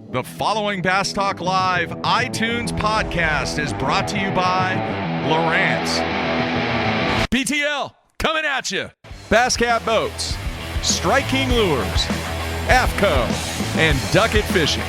The following Bass Talk Live iTunes podcast is brought to you by Lowrance. BTL, coming at you. Basscat Boats, Strike King Lures, AFCO, and Duckett Fishing.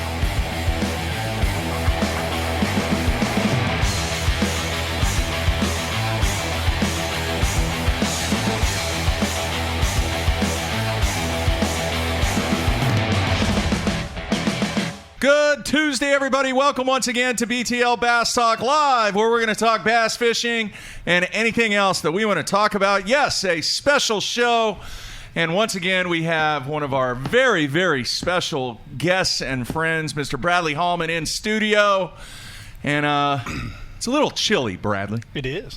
Good Tuesday, everybody. Welcome once again to BTL Bass Talk Live, where we're going to talk bass fishing and anything else that we want to talk about. Yes, a special show. And once again, we have one of our very, very special guests and friends, Mr. Bradley Hallman, in studio. And it's a little chilly, Bradley. It is.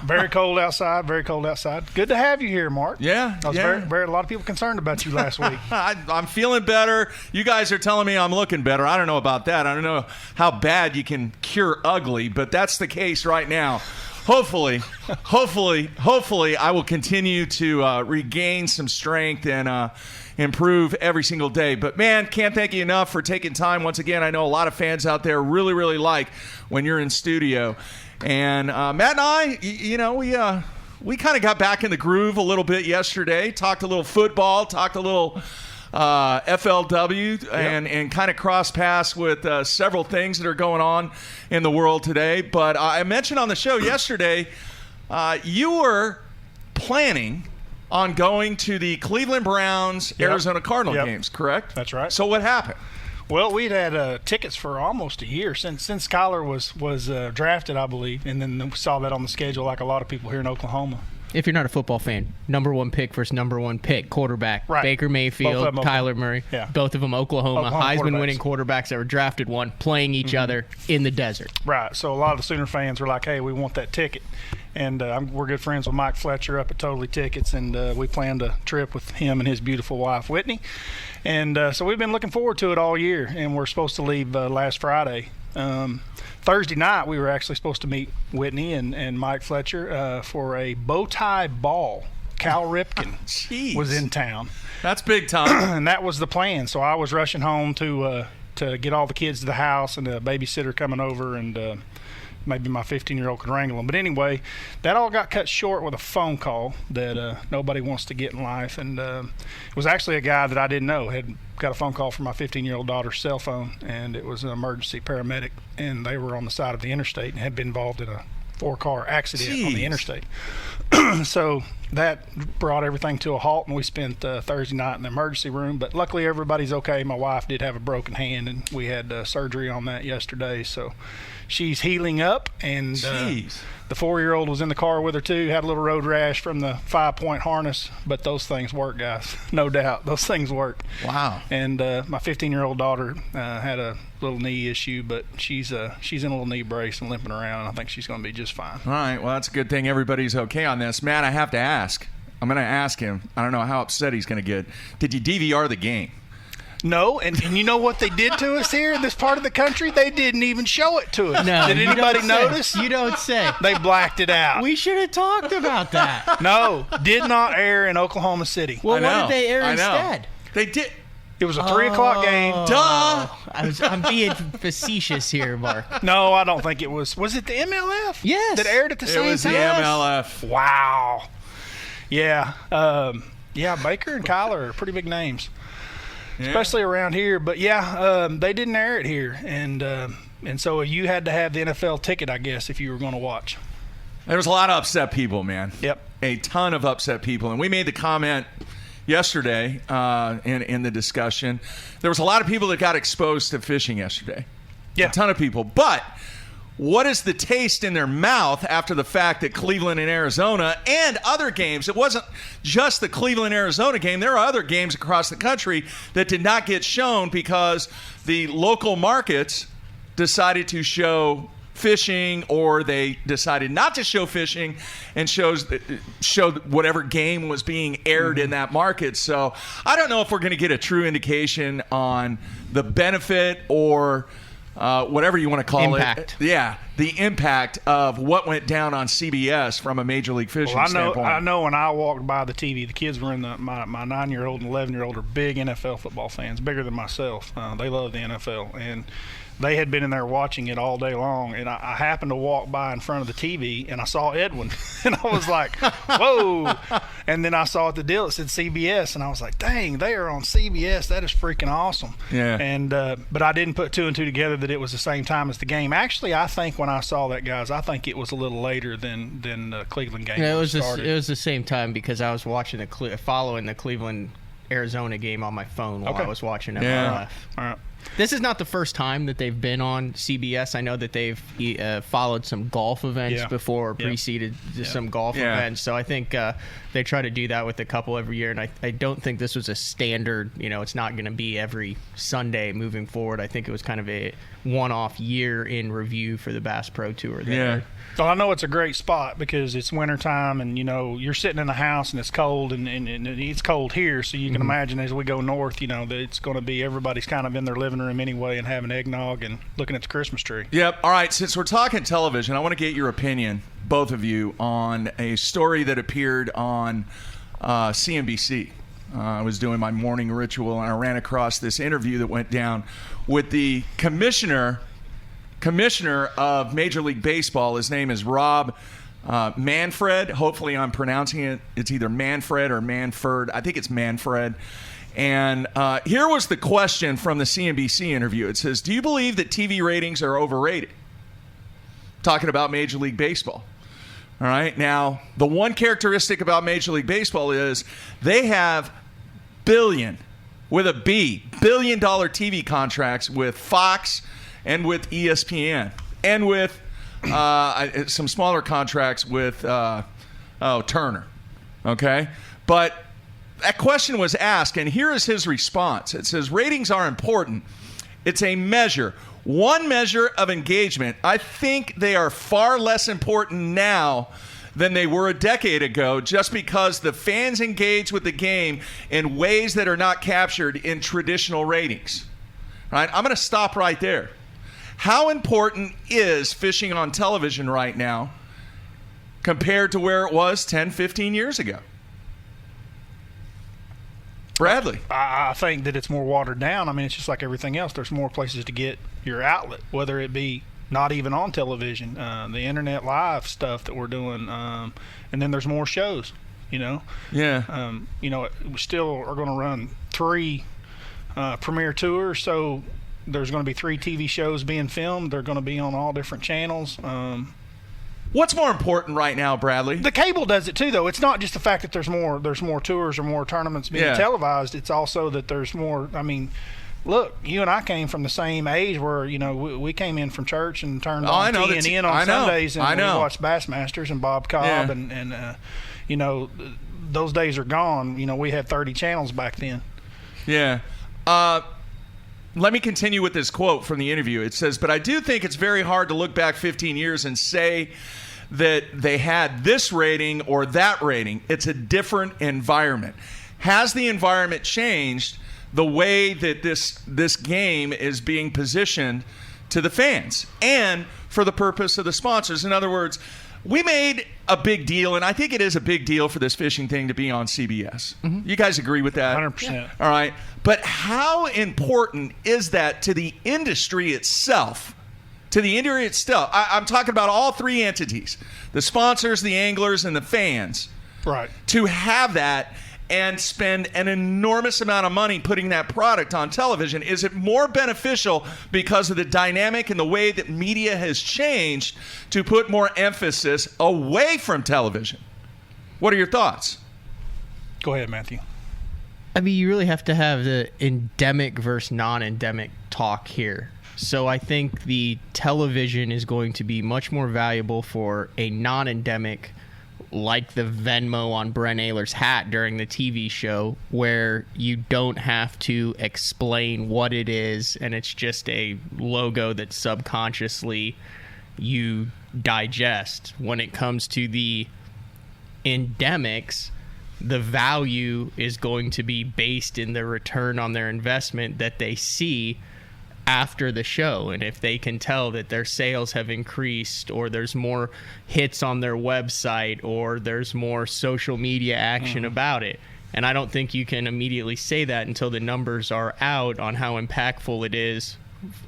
Very cold outside. Good to have you here, Mark. Yeah. I was very a lot of people concerned about you last week. I'm feeling better. You guys are telling me I'm looking better. I don't know about that. I don't know how bad you can cure ugly, but that's the case right now. Hopefully, I will continue to regain some strength and improve every single day. But, man, can't thank you enough for taking time. Once again, I know a lot of fans out there really, really like when you're in studio. And Matt and I, we kind of got back in the groove a little bit yesterday, talked a little football, talked a little FLW, and kind of cross paths with several things that are going on in the world today. But I mentioned on the show yesterday, you were planning on going to the Cleveland Browns Arizona Cardinal games, correct? That's right. So what happened? Well, we'd had tickets for almost a year since Kyler was drafted, I believe, and then we saw that on the schedule like a lot of people here in Oklahoma. If you're not a football fan, number one pick versus number one pick, quarterback, right. Baker Mayfield, Kyler Murray, both of them Oklahoma Heisman-winning quarterbacks that were drafted one, playing each other in the desert. Right, so a lot of the Sooner fans were like, hey, we want that ticket. And we're good friends with Mike Fletcher up at Totally Tickets, and we planned a trip with him and his beautiful wife, Whitney. And so we've been looking forward to it all year, and we're supposed to leave last Friday. Thursday night, we were actually supposed to meet Whitney and Mike Fletcher for a bow tie ball. Cal Ripken was in town. That's big time. And that was the plan. So I was rushing home to get all the kids to the house, and a babysitter coming over, and maybe my 15-year-old could wrangle them. But anyway, that all got cut short with a phone call that nobody wants to get in life. And it was actually a guy that I didn't know. Had got a phone call from my 15-year-old daughter's cell phone, and it was an emergency paramedic, and they were on the side of the interstate and had been involved in a 4-car accident on the interstate. So that brought everything to a halt, and we spent Thursday night in the emergency room. But luckily, everybody's okay. My wife did have a broken hand, and we had surgery on that yesterday. So she's healing up, and the 4-year-old was in the car with her too. Had a little road rash from the 5-point harness, but those things work, guys. No doubt, those things work. Wow. And my 15-year-old daughter had a little knee issue, but she's in a little knee brace and limping around. I think she's going to be just fine. All right. Well, that's a good thing everybody's okay on this. Matt, I have to ask. I'm going to ask him. I don't know how upset he's going to get. Did you DVR the game? No, and you know what they did to us here in this part of the country? They didn't even show it to us. No, did anybody notice? You don't say. They blacked it out. We should have talked about that. No, did not air in Oklahoma City. Well, what did they air instead? They did. It was a 3 o'clock game. Duh! I'm being facetious here, Mark. No, I don't think it was. Was it the MLF? Yes. That aired at the same time? It was the MLF. Wow. Yeah. Baker and Kyler are pretty big names. Yeah. Especially around here. But, they didn't air it here. And so you had to have the NFL ticket, I guess, if you were going to watch. There was a lot of upset people, man. Yep. A ton of upset people. And we made the comment yesterday in the discussion. There was a lot of people that got exposed to fishing yesterday. Yeah. A ton of people. But what is the taste in their mouth after the fact that Cleveland and Arizona and other games, it wasn't just the Cleveland-Arizona game, there are other games across the country that did not get shown because the local markets decided to show fishing, or they decided not to show fishing and showed whatever game was being aired in that market. So I don't know if we're going to get a true indication on the benefit or whatever you want to call impact. it. Yeah, the impact of what went down on CBS from a Major League Fishing standpoint. I know when I walked by the TV, the kids were in my 9-year-old and 11-year-old are big NFL football fans, bigger than myself. They love the NFL, and they had been in there watching it all day long, and I happened to walk by in front of the TV, and I saw Edwin, and I was like, whoa. And then I saw at the deal, it said CBS, and I was like, dang, they are on CBS. That is freaking awesome. Yeah. And but I didn't put 2 and 2 together that it was the same time as the game. Actually, I think when I saw that, guys, I think it was a little later than the Cleveland game. Yeah, it was the same time because I was watching following the Cleveland Arizona game on my phone while I was watching MLF. Yeah. All right. This is not the first time that they've been on CBS. I know that they've followed some golf events before, or preceded some golf events. So I think they try to do that with a couple every year. And I don't think this was a standard, it's not going to be every Sunday moving forward. I think it was kind of a one-off year in review for the Bass Pro Tour there. Yeah. Well, I know it's a great spot because it's wintertime and, you're sitting in the house and it's cold and it's cold here. So you can imagine as we go north, that it's going to be everybody's kind of in their living room anyway and having eggnog and looking at the Christmas tree. Yep. All right. Since we're talking television, I want to get your opinion, both of you, on a story that appeared on CNBC. I was doing my morning ritual and I ran across this interview that went down with the commissioner of Major League Baseball. His name is Rob Manfred. Hopefully I'm pronouncing it. It's either Manfred or Manford. I think it's Manfred. And here was the question from the CNBC interview. It says, do you believe that TV ratings are overrated? Talking about Major League Baseball. All right. Now, the one characteristic about Major League Baseball is they have billion dollar TV contracts with Fox and with ESPN and with some smaller contracts with Turner. Okay. But that question was asked, and here is his response. It says, ratings are important. It's a measure. One measure of engagement. I think they are far less important now than they were a decade ago just because the fans engage with the game in ways that are not captured in traditional ratings. All right, I'm going to stop right there. How important is fishing on television right now compared to where it was 10, 15 years ago? Bradley. I think that it's more watered down. I mean, it's just like everything else. There's more places to get your outlet, whether it be not even on television, the internet live stuff that we're doing, and then there's more shows, Yeah. We still are going to run 3 premiere tours, so there's going to be 3 TV shows being filmed. They're going to be on all different channels. What's more important right now, Bradley? The cable does it too, though. It's not just the fact that there's more tours or more tournaments being televised. It's also that there's more. I mean, look, you and I came from the same age where we came in from church and turned on TNN on Sundays and we watched Bassmasters and Bob Cobb and those days are gone. We had 30 channels back then. Yeah. Let me continue with this quote from the interview. It says, but I do think it's very hard to look back 15 years and say that they had this rating or that rating. It's a different environment. Has the environment changed the way that this game is being positioned to the fans and for the purpose of the sponsors? In other words, we made a big deal, and I think it is a big deal for this fishing thing to be on CBS. Mm-hmm. You guys agree with that? 100%. All right. But how important is that to the industry itself? I'm talking about all 3 entities, the sponsors, the anglers, and the fans. Right. To have that and spend an enormous amount of money putting that product on television, is it more beneficial because of the dynamic and the way that media has changed to put more emphasis away from television? What are your thoughts? Go ahead, Matthew. I mean, you really have to have the endemic versus non-endemic talk here. So I think the television is going to be much more valuable for a non-endemic, like the Venmo on Brent Ehrler's hat during the TV show, where you don't have to explain what it is, and it's just a logo that subconsciously you digest. When it comes to the endemics, the value is going to be based in the return on their investment that they see after the show, and if they can tell that their sales have increased, or there's more hits on their website, or there's more social media action about it. And I don't think you can immediately say that until the numbers are out on how impactful it is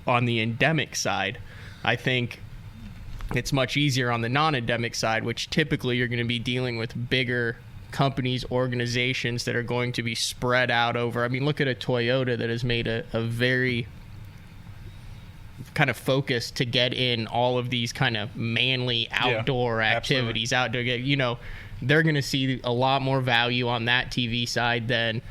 on the endemic side. I think it's much easier on the non-endemic side, which typically you're going to be dealing with bigger companies, organizations that are going to be spread out over. I mean, look at a Toyota that has made a very kind of focus to get in all of these kind of manly outdoor activities, outdoor, you know, they're going to see a lot more value on that TV side than,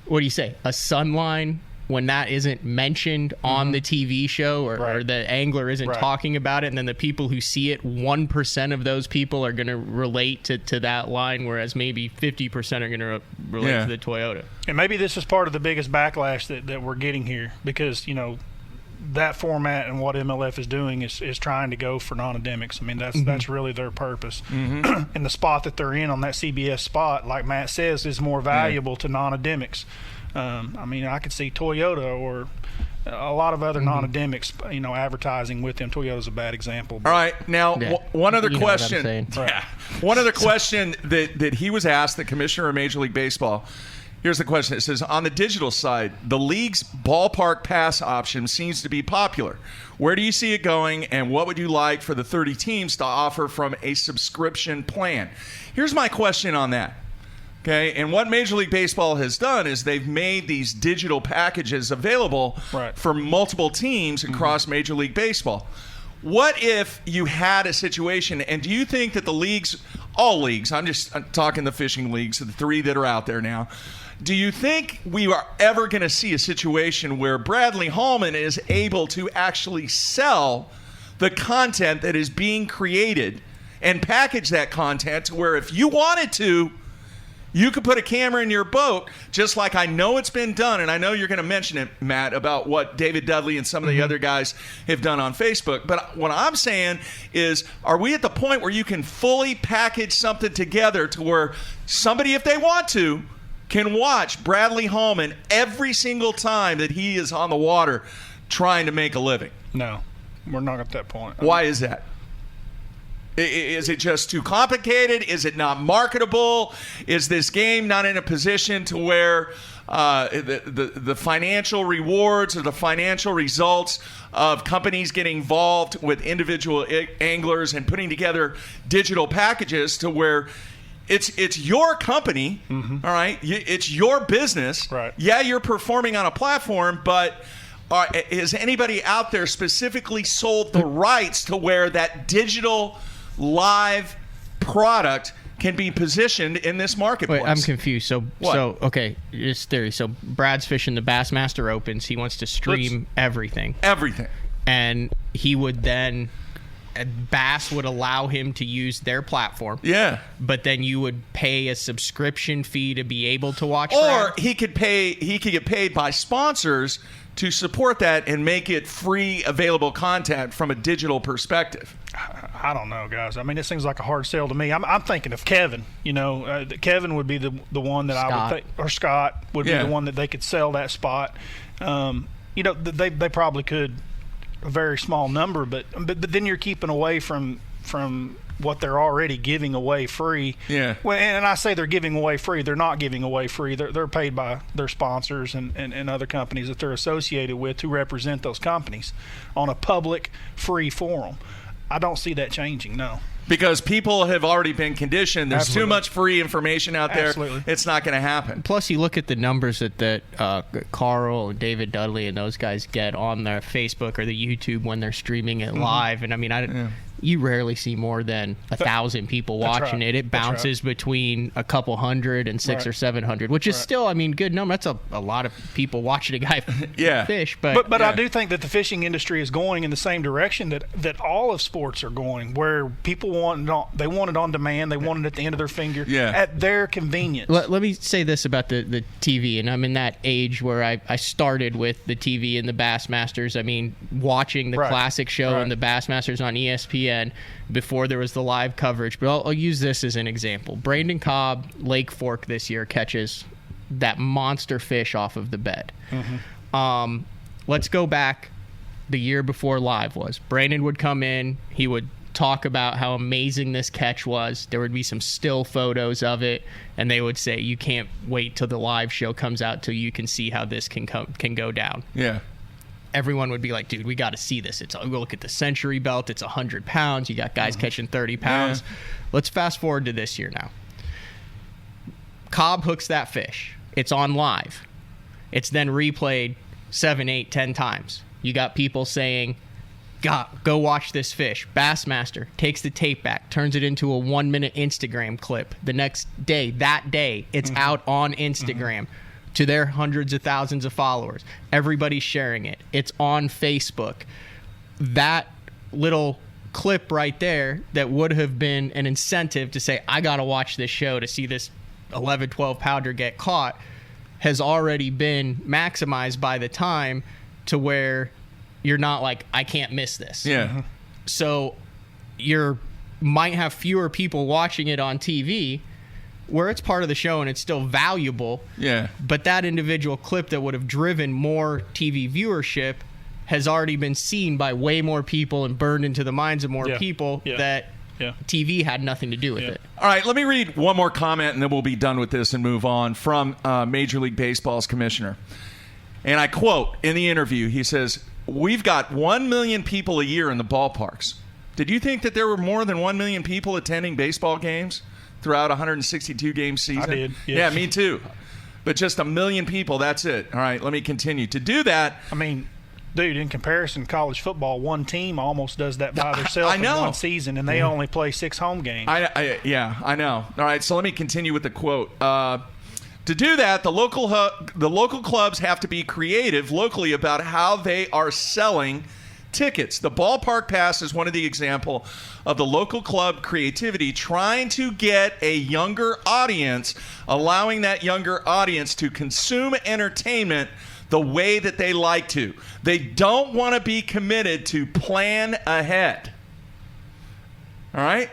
what do you say, a Sunline, when that isn't mentioned on the TV show, or the angler isn't talking about it, and then the people who see it, 1% of those people are going to relate to that line, whereas maybe 50% are going to relate to the Toyota. And maybe this is part of the biggest backlash that we're getting here, because, you know, that format and what MLF is doing is trying to go for non-endemics. I mean, that's really their purpose. And the spot that they're in on that CBS spot, like Matt says, is more valuable to non-endemics. I mean, I could see Toyota or a lot of other non-endemics, you know, advertising with them. Toyota's a bad example. All right, now one other question. One other question that he was asked, the commissioner of Major League Baseball. Here's the question. It says, on the digital side, the league's ballpark pass option seems to be popular. Where do you see it going, and what would you like for the 30 teams to offer from a subscription plan? Here's my question on that. Okay, and what Major League Baseball has done is they've made these digital packages available for multiple teams across Major League Baseball. What if you had a situation, and do you think that the leagues, all leagues, I'm talking the fishing leagues, the 3 that are out there now, do you think we are ever going to see a situation where Bradley Hallman is able to actually sell the content that is being created and package that content to where if you wanted to, you could put a camera in your boat, just like I know it's been done, and I know you're going to mention it, Matt, about what David Dudley and some of the other guys have done on Facebook. But what I'm saying is, are we at the point where you can fully package something together to where somebody, if they want to, can watch Bradley Hallman every single time that he is on the water trying to make a living? No, we're not at that point. Why is that? Is it just too complicated? Is it not marketable? Is this game not in a position to where the financial rewards or the financial results of companies getting involved with individual anglers and putting together digital packages to where it's your company, all right? It's your business. Right. Yeah, you're performing on a platform, but is anybody out there specifically sold the rights to where that digital live product can be positioned in this marketplace? Wait, I'm confused. So What? Okay, this theory. So Brad's fishing the Bassmaster Opens. He wants to stream everything. Everything. And he would then, Bass would allow him to use their platform. Yeah. But then you would pay a subscription fee to be able to watch Or Brad? he could get paid by sponsors to support that and make it free available content from a digital perspective. I don't know, guys. I mean, it seems like a hard sell to me. I'm thinking of Kevin. You know, Kevin would be the one that Scott. I would think, or Scott would be the one that they could sell that spot. You know, they probably could, a very small number, but then you're keeping away from what they're already giving away free. Yeah. Well, and I say they're giving away free. They're not giving away free. They're paid by their sponsors and other companies that they're associated with to represent those companies on a public, free forum. I don't see that changing, no. Because people have already been conditioned. There's Absolutely. too much free information out there. Absolutely. It's not going to happen. Plus, you look at the numbers that Carl and David Dudley and those guys get on their Facebook or the YouTube when they're streaming it live. And I mean, you rarely see more than 1,000 people watching it. It bounces between a couple hundred and 600 or 700, which is still, I mean, good number. That's a lot of people watching a guy fish. But I do think that the fishing industry is going in the same direction that all of sports are going, where people want it on demand. They want it at the end of their finger at their convenience. Let me say this about the TV, and I'm in that age where I started with the TV and the Bassmasters. I mean, watching the classic show and the Bassmasters on ESPN before there was the live coverage. But I'll use this as an example. Brandon Cobb, Lake Fork this year, catches that monster fish off of the bed. let's go back the year before live was. Brandon would come in, he would talk about how amazing this catch was. There would be some still photos of it, and they would say, you can't wait till the live show comes out till you can see how this can go down. Yeah. Everyone would be like, dude, we got to see this. Look at the Century Belt. It's 100 pounds. You got guys catching 30 pounds. Yeah. Let's fast forward to this year now. Cobb hooks that fish. It's on live. It's then replayed 7, 8, 10 times. You got people saying, go watch this fish. Bassmaster takes the tape back, turns it into a 1-minute Instagram clip. The next day, it's out on Instagram to their hundreds of thousands of followers. Everybody's sharing it. It's on Facebook. That little clip right there that would have been an incentive to say, I got to watch this show to see this 11, 12 pounder get caught, has already been maximized by the time to where you're not like, I can't miss this. Yeah. So might have fewer people watching it on TV where it's part of the show and it's still valuable. Yeah. But that individual clip that would have driven more TV viewership has already been seen by way more people and burned into the minds of more people that TV had nothing to do with it. All right, let me read one more comment and then we'll be done with this and move on from Major League Baseball's commissioner. And I quote in the interview, he says, we've got 1 million people a year in the ballparks. Did you think that there were more than 1 million people attending baseball games throughout a 162-game season? I did, yes. Yeah, me too. But just 1 million people, that's it. All right, let me continue. To do that... I mean, dude, in comparison, college football, one team almost does that by themselves in one season, and they only play 6 home games. I know. All right, so let me continue with the quote. To do that, the local clubs have to be creative locally about how they are selling tickets. The Ballpark Pass is one of the example of the local club creativity trying to get a younger audience, allowing that younger audience to consume entertainment the way that they like to. They don't want to be committed to plan ahead. All right?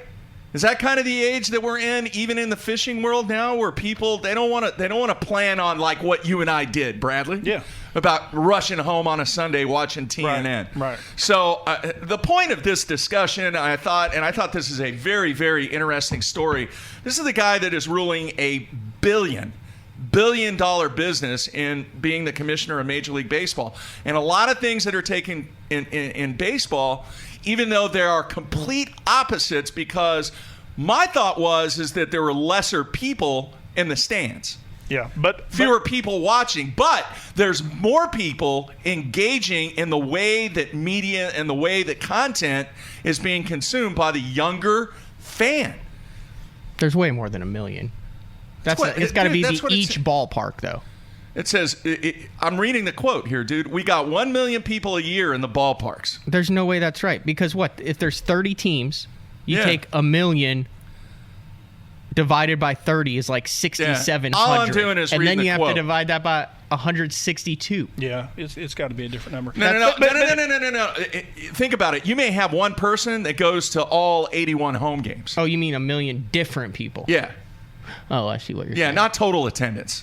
Is that kind of the age that we're in, even in the fishing world now, where people they don't want to plan on like what you and I did, Bradley? Yeah. About rushing home on a Sunday watching TNN. Right. So the point of this discussion, I thought this is a very, very interesting story. This is the guy that is ruling a billion-dollar business in being the commissioner of Major League Baseball, and a lot of things that are taken in baseball, even though there are complete opposites, because my thought is that there were lesser people in the stands. Yeah, but fewer people watching, but there's more people engaging in the way that media and the way that content is being consumed by the younger fan. There's way more than 1 million. It's got to be each ballpark, though. It says, I'm reading the quote here, dude. We got 1 million people a year in the ballparks. There's no way that's right. Because if there's 30 teams, you take 1 million divided by 30 is like 6,700. All I'm doing is and reading then you the have quote. to divide that by 162. Yeah, it's got to be a different number. No. Think about it. You may have one person that goes to all 81 home games. Oh, you mean 1 million different people? Yeah. Oh, I see what you're saying. Yeah, not total attendance.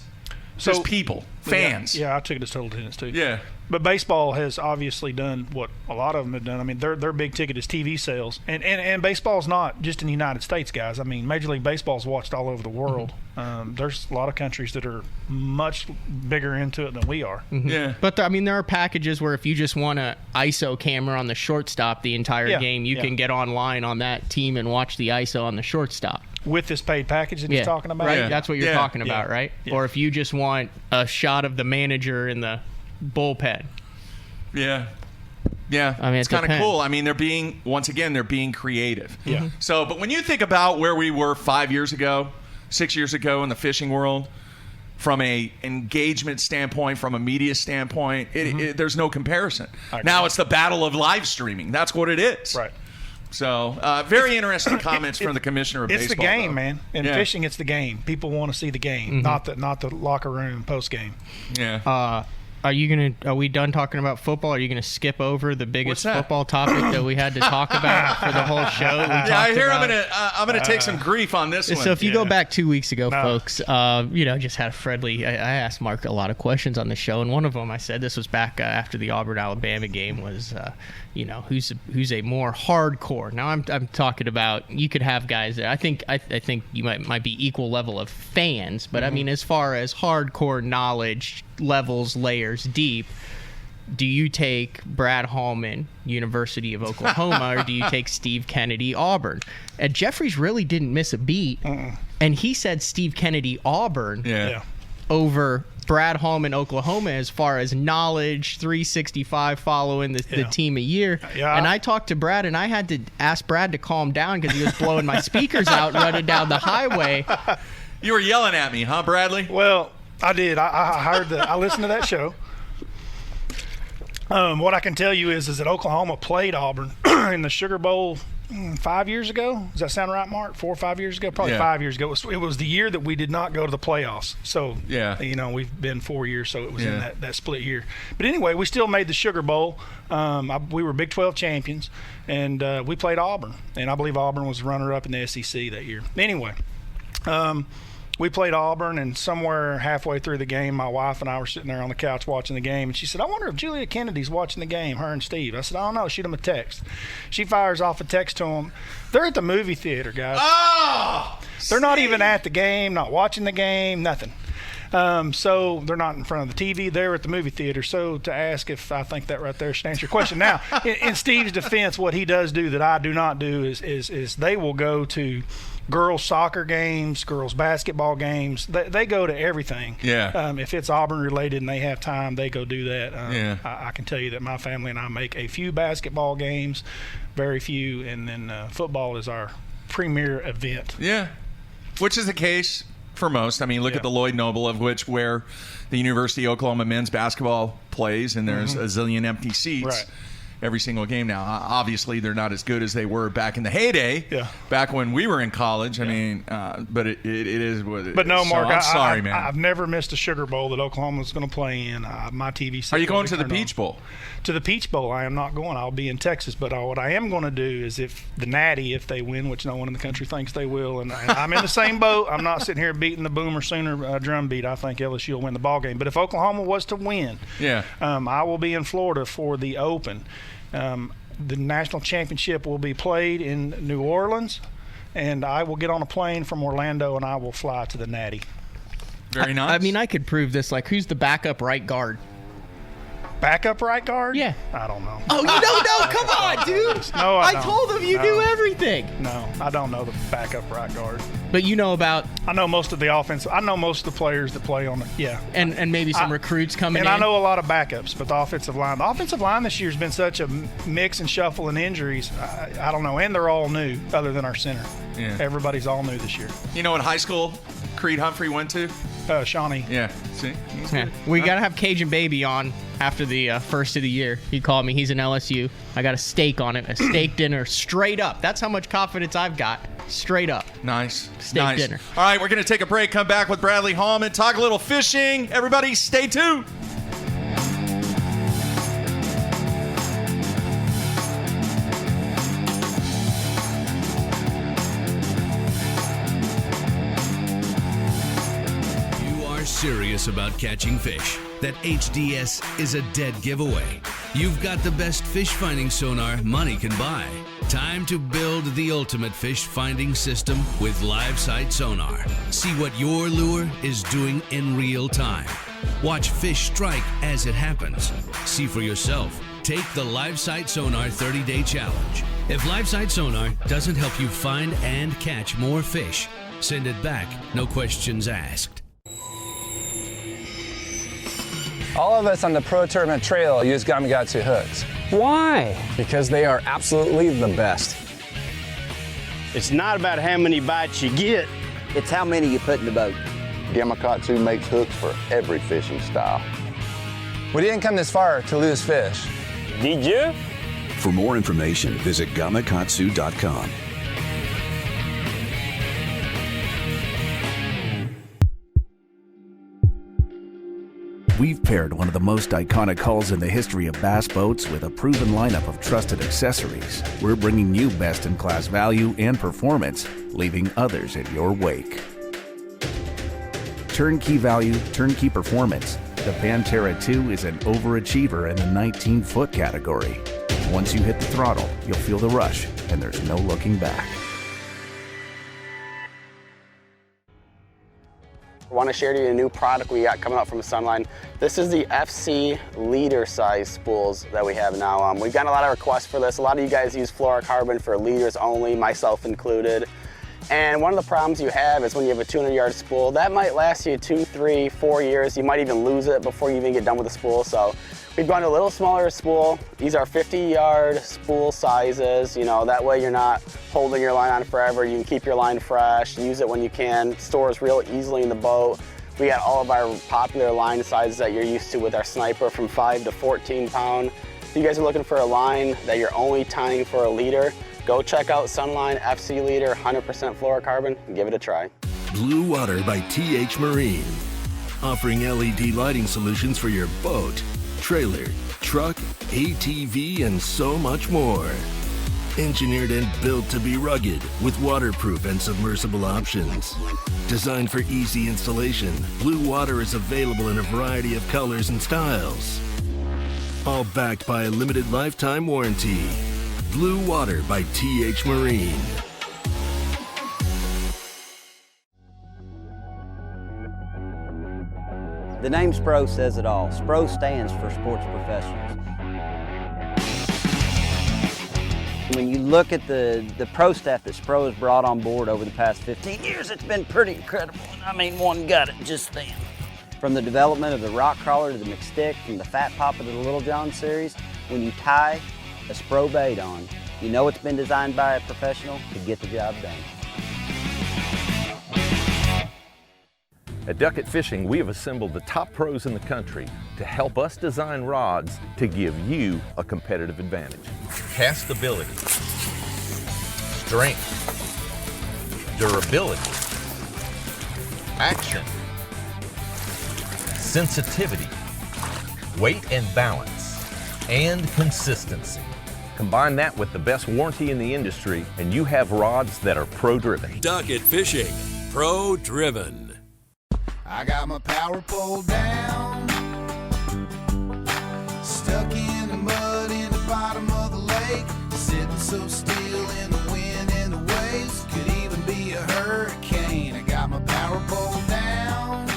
Just people, fans. Yeah, I took it as total attendance too. Yeah. But baseball has obviously done what a lot of them have done. I mean, their big ticket is TV sales, and baseball's not just in the United States, guys. I mean, Major League Baseball's watched all over the world. There's a lot of countries that are much bigger into it than we are. Mm-hmm. Yeah. But there are packages where if you just want an ISO camera on the shortstop the entire game, you can get online on that team and watch the ISO on the shortstop. With this paid package that he's talking about? Right, Yeah. that's what you're talking about, right? Yeah. Or if you just want a shot of the manager in the bullpen. Yeah. Yeah. I mean, it's it kind of depends. cool. I mean, they're being creative. Yeah. So, but when you think about where we were 5 years ago, 6 years ago in the fishing world, from a engagement standpoint, from a media standpoint, there's no comparison. Now it's the battle of live streaming. That's what it is. Right. So, very interesting comments from the commissioner of baseball. It's the game, though. man. In fishing, it's the game. People want to see the game, not the locker room post game. Yeah. Are we done talking about football? Are you gonna skip over the biggest What's that? football topic that we had to talk about for the whole show? Yeah, I hear I'm gonna take some grief on this one. So if you go back 2 weeks ago, No. folks, just had a friendly. I asked Mark a lot of questions on the show, and one of them I said this was back after the Auburn-Alabama game was, who's a more hardcore. Now I'm talking about you could have guys that I think you might be equal level of fans, but I mean as far as hardcore knowledge levels, layers deep. Do you take Brad Hallman, University of Oklahoma, or do you take Steve Kennedy, Auburn? And Jeffries really didn't miss a beat, and he said Steve Kennedy, Auburn, yeah. over Brad Hallman, Oklahoma, as far as knowledge, 365 following the team a year. Yeah. And I talked to Brad, and I had to ask Brad to calm down because he was blowing my speakers out running down the highway. You were yelling at me, huh, Bradley? Well, I did. I listened to that show. What I can tell you is that Oklahoma played Auburn in the Sugar Bowl 5 years ago. Does that sound right, Mark? 4 or 5 years ago? Probably 5 years ago. It was the year that we did not go to the playoffs. So, we've been 4 years, so it was in that split year. But anyway, we still made the Sugar Bowl. We were Big 12 champions, and we played Auburn. And I believe Auburn was runner-up in the SEC that year. Anyway, we played Auburn, and somewhere halfway through the game, my wife and I were sitting there on the couch watching the game, and she said, I wonder if Julia Kennedy's watching the game, her and Steve. I said, I don't know. Shoot them a text. She fires off a text to them. They're at the movie theater, guys. Oh! They're not even at the game, not watching the game, nothing. So they're not in front of the TV. They're at the movie theater. So to ask if I think that right there should answer your question. Now, in Steve's defense, what he does do that I do not do is they will go to girls soccer games, girls basketball games. They go to everything. Yeah. If it's Auburn related and they have time, they go do that. Yeah. I can tell you that my family and I make a few basketball games, very few, and then football is our premier event. Yeah. Which is the case for most. I mean, look at the Lloyd Noble, of which where the University of Oklahoma men's basketball plays, and there's a zillion empty seats every single game now. Obviously, they're not as good as they were back in the heyday, back when we were in college. I mean, but it is what it is. But no, Mark, I'm sorry, man. I've never missed a Sugar Bowl that Oklahoma's going to play in. My TV set. Are you going to the Peach Bowl? To the Peach Bowl, I am not going. I'll be in Texas. But what I am going to do is if the Natty, if they win, which no one in the country thinks they will, and I'm in the same boat. I'm not sitting here beating the Boomer Sooner drum beat. I think LSU will win the ball game. But if Oklahoma was to win, I will be in Florida for the Open. The national championship will be played in New Orleans, and I will get on a plane from Orlando and I will fly to the Natty. Very nice. I mean, I could prove this. Like, who's the backup right guard? Backup right guard? Yeah. I don't know. Oh, you don't know? Come on, dude. No, I don't. told him you knew everything. No, I don't know the backup right guard. But you know about... I know most of the offense. I know most of the players that play on it. And maybe some recruits coming in. And I know a lot of backups, but the offensive line this year has been such a mix and shuffle in injuries. I don't know. And they're all new, other than our center. Yeah. Everybody's all new this year. You know what high school Creed Humphrey went to? Shawnee. Yeah. See? We got to have Cajun Baby on after the first of the year. He called me. He's an LSU. I got a steak on it, a steak dinner, straight up. That's how much confidence I've got. Straight up. Nice. Steak dinner. All right, we're going to take a break, come back with Bradley Hallman, talk a little fishing. Everybody, stay tuned. Serious about catching fish, that HDS is a dead giveaway. You've got the best fish finding sonar money can buy. Time to build the ultimate fish finding system with Live Sight Sonar. See what your lure is doing in real time. Watch fish strike as it happens. See for yourself. Take the Live Sight Sonar 30-day challenge. If Live Sight Sonar doesn't help you find and catch more fish, send it back, no questions asked. All of us on the Pro Tournament Trail use Gamakatsu hooks. Why? Because they are absolutely the best. It's not about how many bites you get. It's how many you put in the boat. Gamakatsu makes hooks for every fishing style. We didn't come this far to lose fish. Did you? For more information, visit gamakatsu.com. We've paired one of the most iconic hulls in the history of bass boats with a proven lineup of trusted accessories. We're bringing you best-in-class value and performance, leaving others in your wake. Turnkey value, turnkey performance. The Pantera 2 is an overachiever in the 19-foot category. Once you hit the throttle, you'll feel the rush, and there's no looking back. I want to share with you a new product we got coming out from Sunline. This is the FC leader size spools that we have now. We've gotten a lot of requests for this. A lot of you guys use fluorocarbon for leaders only, myself included. And one of the problems you have is when you have a 200-yard spool, that might last you 2, 3, 4 years. You might even lose it before you even get done with the spool. So we've gone to a little smaller spool. These are 50-yard spool sizes. You know, that way you're not holding your line on forever. You can keep your line fresh, use it when you can, stores real easily in the boat. We got all of our popular line sizes that you're used to with our Sniper from 5 to 14 pound. If you guys are looking for a line that you're only tying for a leader, go check out Sunline FC Leader 100% fluorocarbon and give it a try. Blue Water by TH Marine. Offering LED lighting solutions for your boat, trailer, truck, ATV, and so much more. Engineered and built to be rugged with waterproof and submersible options. Designed for easy installation, Blue Water is available in a variety of colors and styles. All backed by a limited lifetime warranty. Blue Water by TH Marine. The name SPRO says it all. SPRO stands for Sports Professionals. When you look at the pro staff that SPRO has brought on board over the past 15 years, it's been pretty incredible. I mean, one got it just then. From the development of the Rock Crawler to the McStick, from the Fat Papa to the Little John series, when you tie a SPRO bait on, you know it's been designed by a professional to get the job done. At Duckett Fishing, we have assembled the top pros in the country to help us design rods to give you a competitive advantage. Castability, strength, durability, action, sensitivity, weight and balance, and consistency. Combine that with the best warranty in the industry, and you have rods that are pro-driven. Duckett Fishing, pro-driven. I got my power pole down, stuck in the mud in the bottom of the lake, sitting so still in the wind and the waves, could even be a hurricane. I got my power pole down.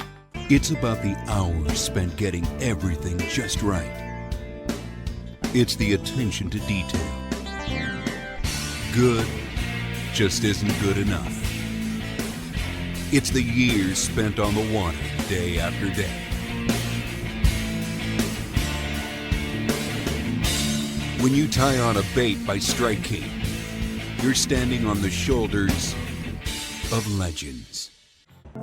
It's about the hours spent getting everything just right. It's the attention to detail. Good just isn't good enough. It's the years spent on the water day after day. When you tie on a bait by Strike King, you're standing on the shoulders of legends.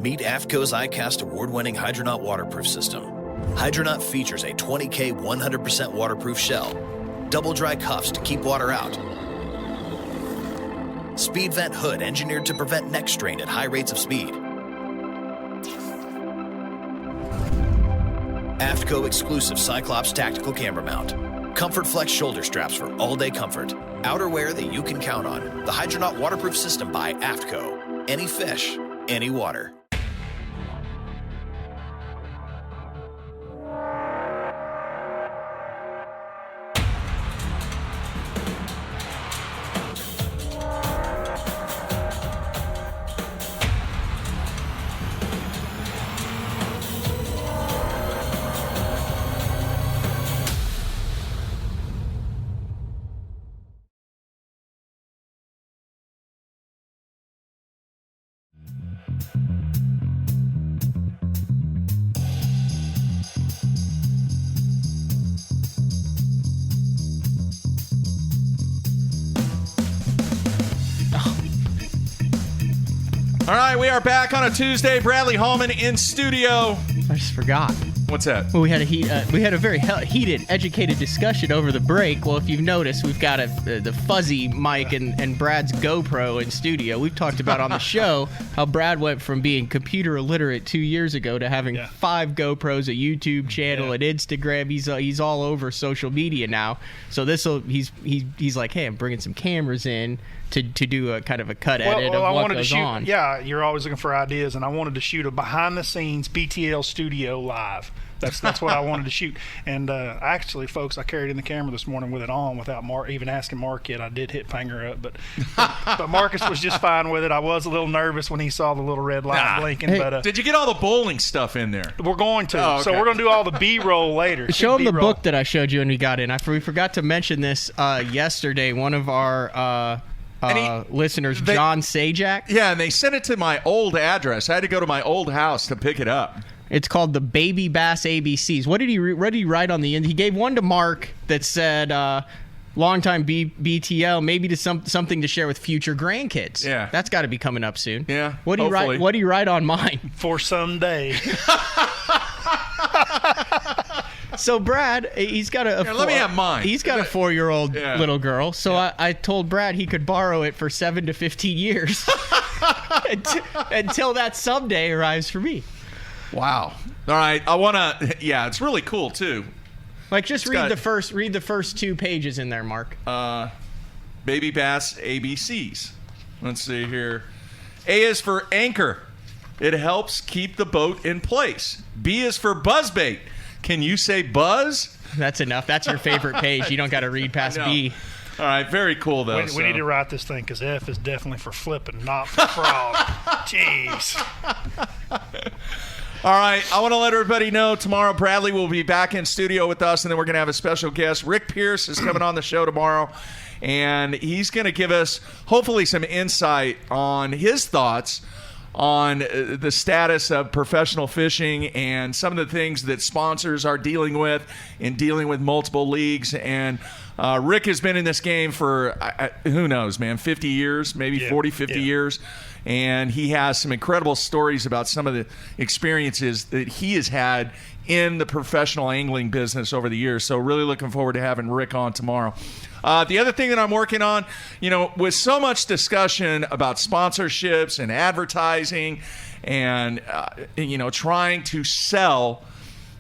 Meet AFTCO's iCast award-winning Hydronaut waterproof system. Hydronaut features a 20K 100% waterproof shell, double dry cuffs to keep water out, speed vent hood engineered to prevent neck strain at high rates of speed, AFTCO exclusive Cyclops tactical camera mount, Comfort Flex shoulder straps for all-day comfort, outerwear that you can count on. The Hydronaut waterproof system by AFTCO. Any fish, any water. All right, we are back on a Tuesday. Bradley Holman in studio. I just forgot. What's that? Well, we had a very heated, educated discussion over the break. Well, if you've noticed, we've got the fuzzy mic and Brad's GoPro in studio. We've talked about on the show how Brad went from being computer illiterate 2 years ago to having 5 GoPros, a YouTube channel, an Instagram. He's all over social media now. So he's like, hey, I'm bringing some cameras in to do a kind of a cut edit of what goes on. Yeah, you're always looking for ideas, and I wanted to shoot a behind-the-scenes BTL studio live. That's what I wanted to shoot. And actually, folks, I carried in the camera this morning with it on without even asking Mark yet. I did hit finger up, but Marcus was just fine with it. I was a little nervous when he saw the little red light blinking. Hey, but did you get all the bowling stuff in there? We're going to. Oh, okay. So we're going to do all the B-roll later. Show him the book that I showed you when we got in. We forgot to mention this yesterday. One of our listeners, John Sajak. Yeah, and they sent it to my old address. I had to go to my old house to pick it up. It's called the Baby Bass ABCs. What did he write on the end? He gave one to Mark that said, longtime BTL, maybe to something to share with future grandkids. Yeah. That's got to be coming up soon. Yeah, What do you write on mine? For someday. So Brad, he's got let me have mine. He's got a 4-year-old little girl. So I told Brad he could borrow it for 7 to 15 years until that someday arrives for me. Wow. All right. I want to. Yeah, it's really cool too. Like, just read the first 2 pages in there, Mark. Baby Bass ABCs. Let's see here. A is for anchor. It helps keep the boat in place. B is for buzzbait. Can you say buzz? That's enough. That's your favorite page. You don't got to read past B. All right, very cool, though. We need to write this thing because F is definitely for flipping, not for frog. Jeez. All right, I want to let everybody know tomorrow Bradley will be back in studio with us, and then we're going to have a special guest. Rick Pierce is coming on the show tomorrow, and he's going to give us hopefully some insight on his thoughts on the status of professional fishing and some of the things that sponsors are dealing with in dealing with multiple leagues. And Rick has been in this game for, who knows, man, 50 years, maybe 40, 50 years. And he has some incredible stories about some of the experiences that he has had in the professional angling business over the years. So really looking forward to having Rick on tomorrow. The other thing that I'm working on, with so much discussion about sponsorships and advertising and, trying to sell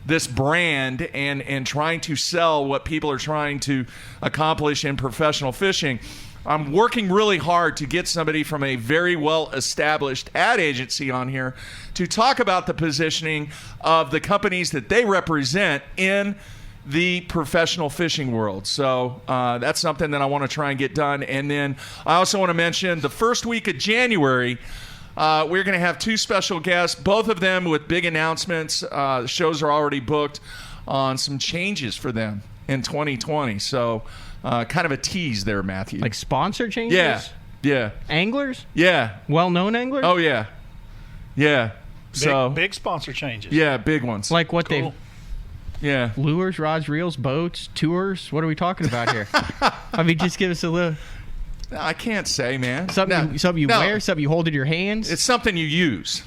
this brand and trying to sell what people are trying to accomplish in professional fishing, I'm working really hard to get somebody from a very well-established ad agency on here to talk about the positioning of the companies that they represent in the professional fishing world. So that's something that I want to try and get done. And then I also want to mention the first week of January, we're going to have 2 special guests, both of them with big announcements. The shows are already booked on some changes for them in 2020. So kind of a tease there, Matthew. Like sponsor changes? Yeah. Anglers? Yeah. Well-known anglers? Oh, yeah. Yeah. Big sponsor changes. Yeah, big ones. Like what Cool. they've... Yeah. Lures, rods, reels, boats, tours. What are we talking about here? I mean, just give us a little... No, I can't say, man. Something you wear, something you hold in your hands? It's something you use.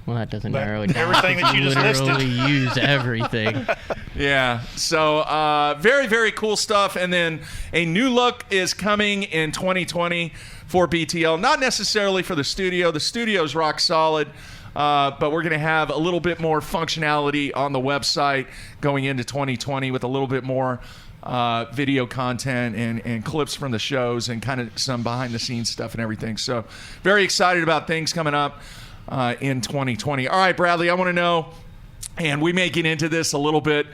Well, that doesn't narrow it down. Everything that you just literally listed. use everything. Yeah. So very, very cool stuff. And then a new look is coming in 2020 for BTL. Not necessarily for the studio. The studio's rock solid. But we're going to have a little bit more functionality on the website going into 2020 with a little bit more video content and clips from the shows and kind of some behind-the-scenes stuff and everything. So very excited about things coming up in 2020. All right, Bradley, I want to know, and we may get into this a little bit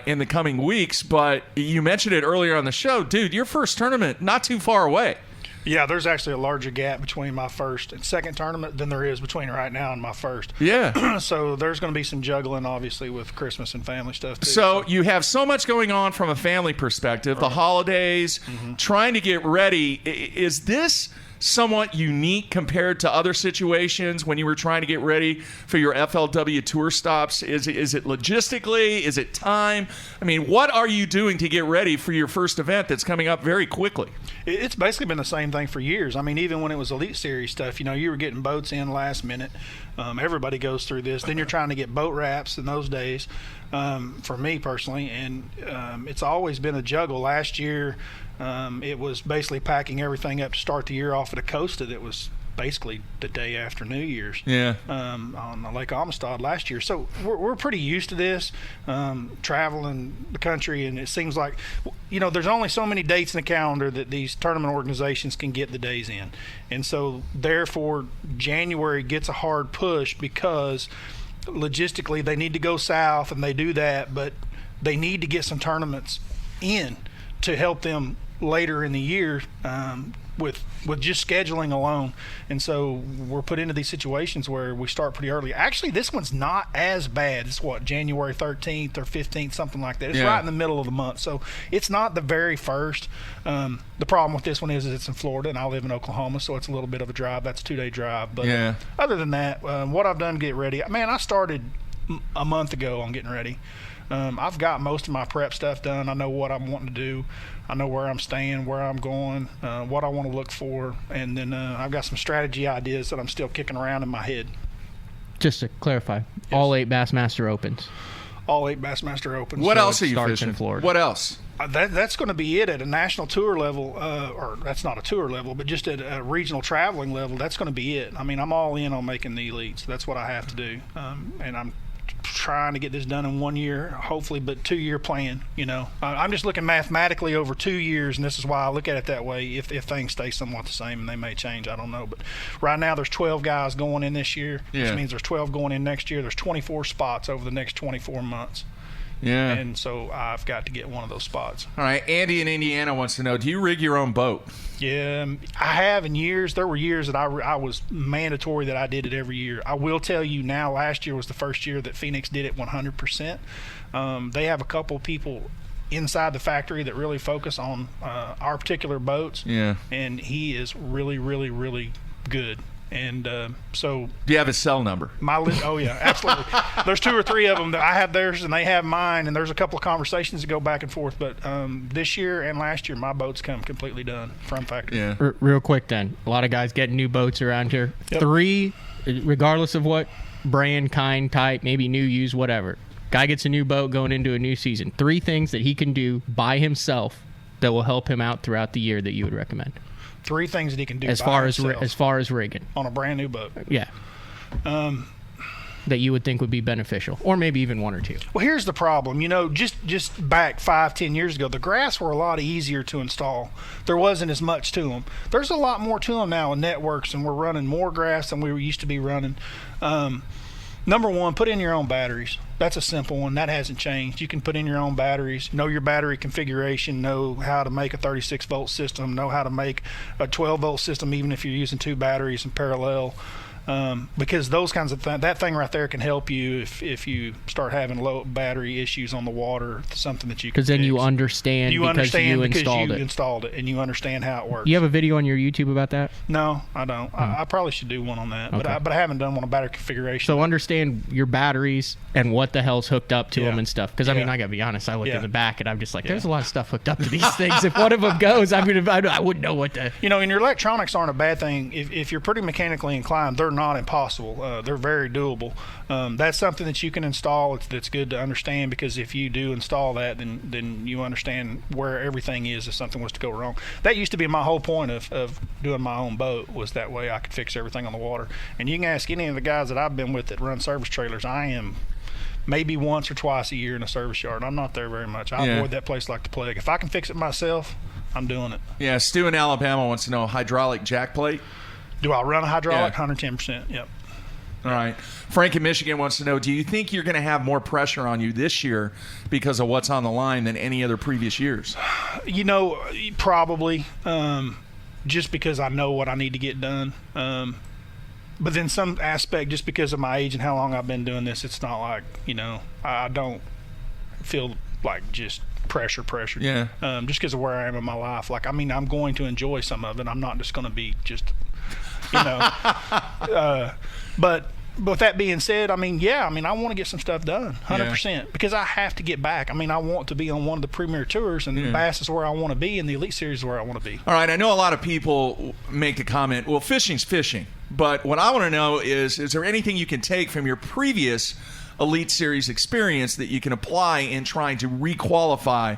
in the coming weeks, but you mentioned it earlier on the show. Dude, your first tournament not too far away. Yeah, there's actually a larger gap between my first and second tournament than there is between right now and my first. Yeah. So there's going to be some juggling, obviously, with Christmas and family stuff, too. So you have so much going on from a family perspective, the holidays, trying to get ready. Is this somewhat unique compared to other situations when you were trying to get ready for your FLW tour stops? Is it logistically? Is it time? I mean, what are you doing to get ready for your first event that's coming up very quickly? It's basically been the same thing for years. I mean, even when it was Elite Series stuff, you were getting boats in last minute. Everybody goes through this. Then you're trying to get boat wraps in those days, for me personally, and it's always been a juggle. Last year, it was basically packing everything up to start the year off at a Costa that was basically the day after New Year's. Yeah. On Lake Amistad last year. So we're pretty used to this, traveling the country, and it seems like, there's only so many dates in the calendar that these tournament organizations can get the days in. And so therefore January gets a hard push because logistically they need to go south, and they do that, but they need to get some tournaments in to help them later in the year, with just scheduling alone. And so we're put into these situations where we start pretty early. Actually, this one's not as bad. It's January 13th or 15th, something like that. It's right in the middle of the month, so it's not the very first. The problem with this one is it's in Florida, and I live in Oklahoma, so it's a little bit of a drive. That's a 2-day drive. But other than that, what I've done to get ready, man, I started a month ago on getting ready. I've got most of my prep stuff done. I know what I'm wanting to do. I know where I'm staying, where I'm going, what I want to look for, and then I've got some strategy ideas that I'm still kicking around in my head. Just to clarify, all 8 Bassmaster Opens. All 8 Bassmaster Opens. What else are you starts fishing in Florida? What else? That's going to be it at a national tour level, or that's not a tour level, but just at a regional traveling level. That's going to be it. I mean, I'm all in on making the elites. That's what I have to do, and I'm trying to get this done in 1 year, hopefully, but 2-year plan. I'm just looking mathematically over 2 years, and this is why I look at it that way. If things stay somewhat the same, and they may change, I don't know. But right now there's 12 guys going in this year, which means there's 12 going in next year. There's 24 spots over the next 24 months. Yeah. And so I've got to get one of those spots. All right. Andy in Indiana wants to know, do you rig your own boat? Yeah, I have in years. There were years that I was mandatory that I did it every year. I will tell you now, last year was the first year that Phoenix did it 100%. They have a couple people inside the factory that really focus on our particular boats. Yeah. And he is really, really, really good. And so, do you have his cell number? Oh yeah, absolutely. There's 2 or 3 of them that I have theirs and they have mine, and there's a couple of conversations that go back and forth. But this year and last year, my boats come completely done from factory. Yeah. Real quick, then, a lot of guys getting new boats around here. Yep. 3, regardless of what brand, kind, type, maybe new, used, whatever. Guy gets a new boat going into a new season. 3 things that he can do by himself that will help him out throughout the year that you would recommend. 3 things that he can do as far as rigging on a brand new boat. Yeah. That you would think would be beneficial, or maybe even 1 or 2. Well, here's the problem. Just back 5-10 years ago, the grass were a lot easier to install. There wasn't as much to them. There's a lot more to them now in networks, and we're running more grass than we used to be running. Number 1, put in your own batteries. That's a simple one. That hasn't changed. You can put in your own batteries, know your battery configuration, know how to make a 36-volt system, know how to make a 12-volt system even if you're using 2 batteries in parallel. Because those kinds of things, that thing right there can help you if you start having low battery issues on the water, something that you can because then fix. you understand because you installed it and you understand how it works. You have a video on your YouTube about that? No, I don't. I probably should do one on that, okay. but I haven't done one on battery configuration. So understand your batteries and what the hell's hooked up to them and stuff. Because I mean, I gotta be honest, I look in the back and I'm just like, there's a lot of stuff hooked up to these things. If one of them goes, I wouldn't know what to. And your electronics aren't a bad thing. If you're pretty mechanically inclined, they're not impossible. They're very doable. That's something that you can install. That's good to understand, because if you do install that, then you understand where everything is if something was to go wrong. That used to be my whole point of doing my own boat, was that way I could fix everything on the water. And you can ask any of the guys that I've been with that run service trailers. I am maybe once or twice a year in a service yard. I'm not there very much. I avoid that place like the plague. If I can fix it myself, I'm doing it. Yeah, Stu in Alabama wants to know, hydraulic jack plate? Do I run a hydraulic? 110%, yep. All right. Frank in Michigan wants to know, do you think you're going to have more pressure on you this year because of what's on the line than any other previous years? Probably. Just because I know what I need to get done. But then some aspect, just because of my age and how long I've been doing this, it's not like, I don't feel like just pressure. Yeah. Just because of where I am in my life. Like, I mean, I'm going to enjoy some of it. I'm not just going to be just, but with that being said, I mean, I want to get some stuff done, 100%, because I have to get back. I mean, I want to be on one of the premier tours, and the Bass is where I want to be, and the Elite Series is where I want to be. All right, I know a lot of people make the comment, well, fishing's fishing, but what I want to know is there anything you can take from your previous Elite Series experience that you can apply in trying to re-qualify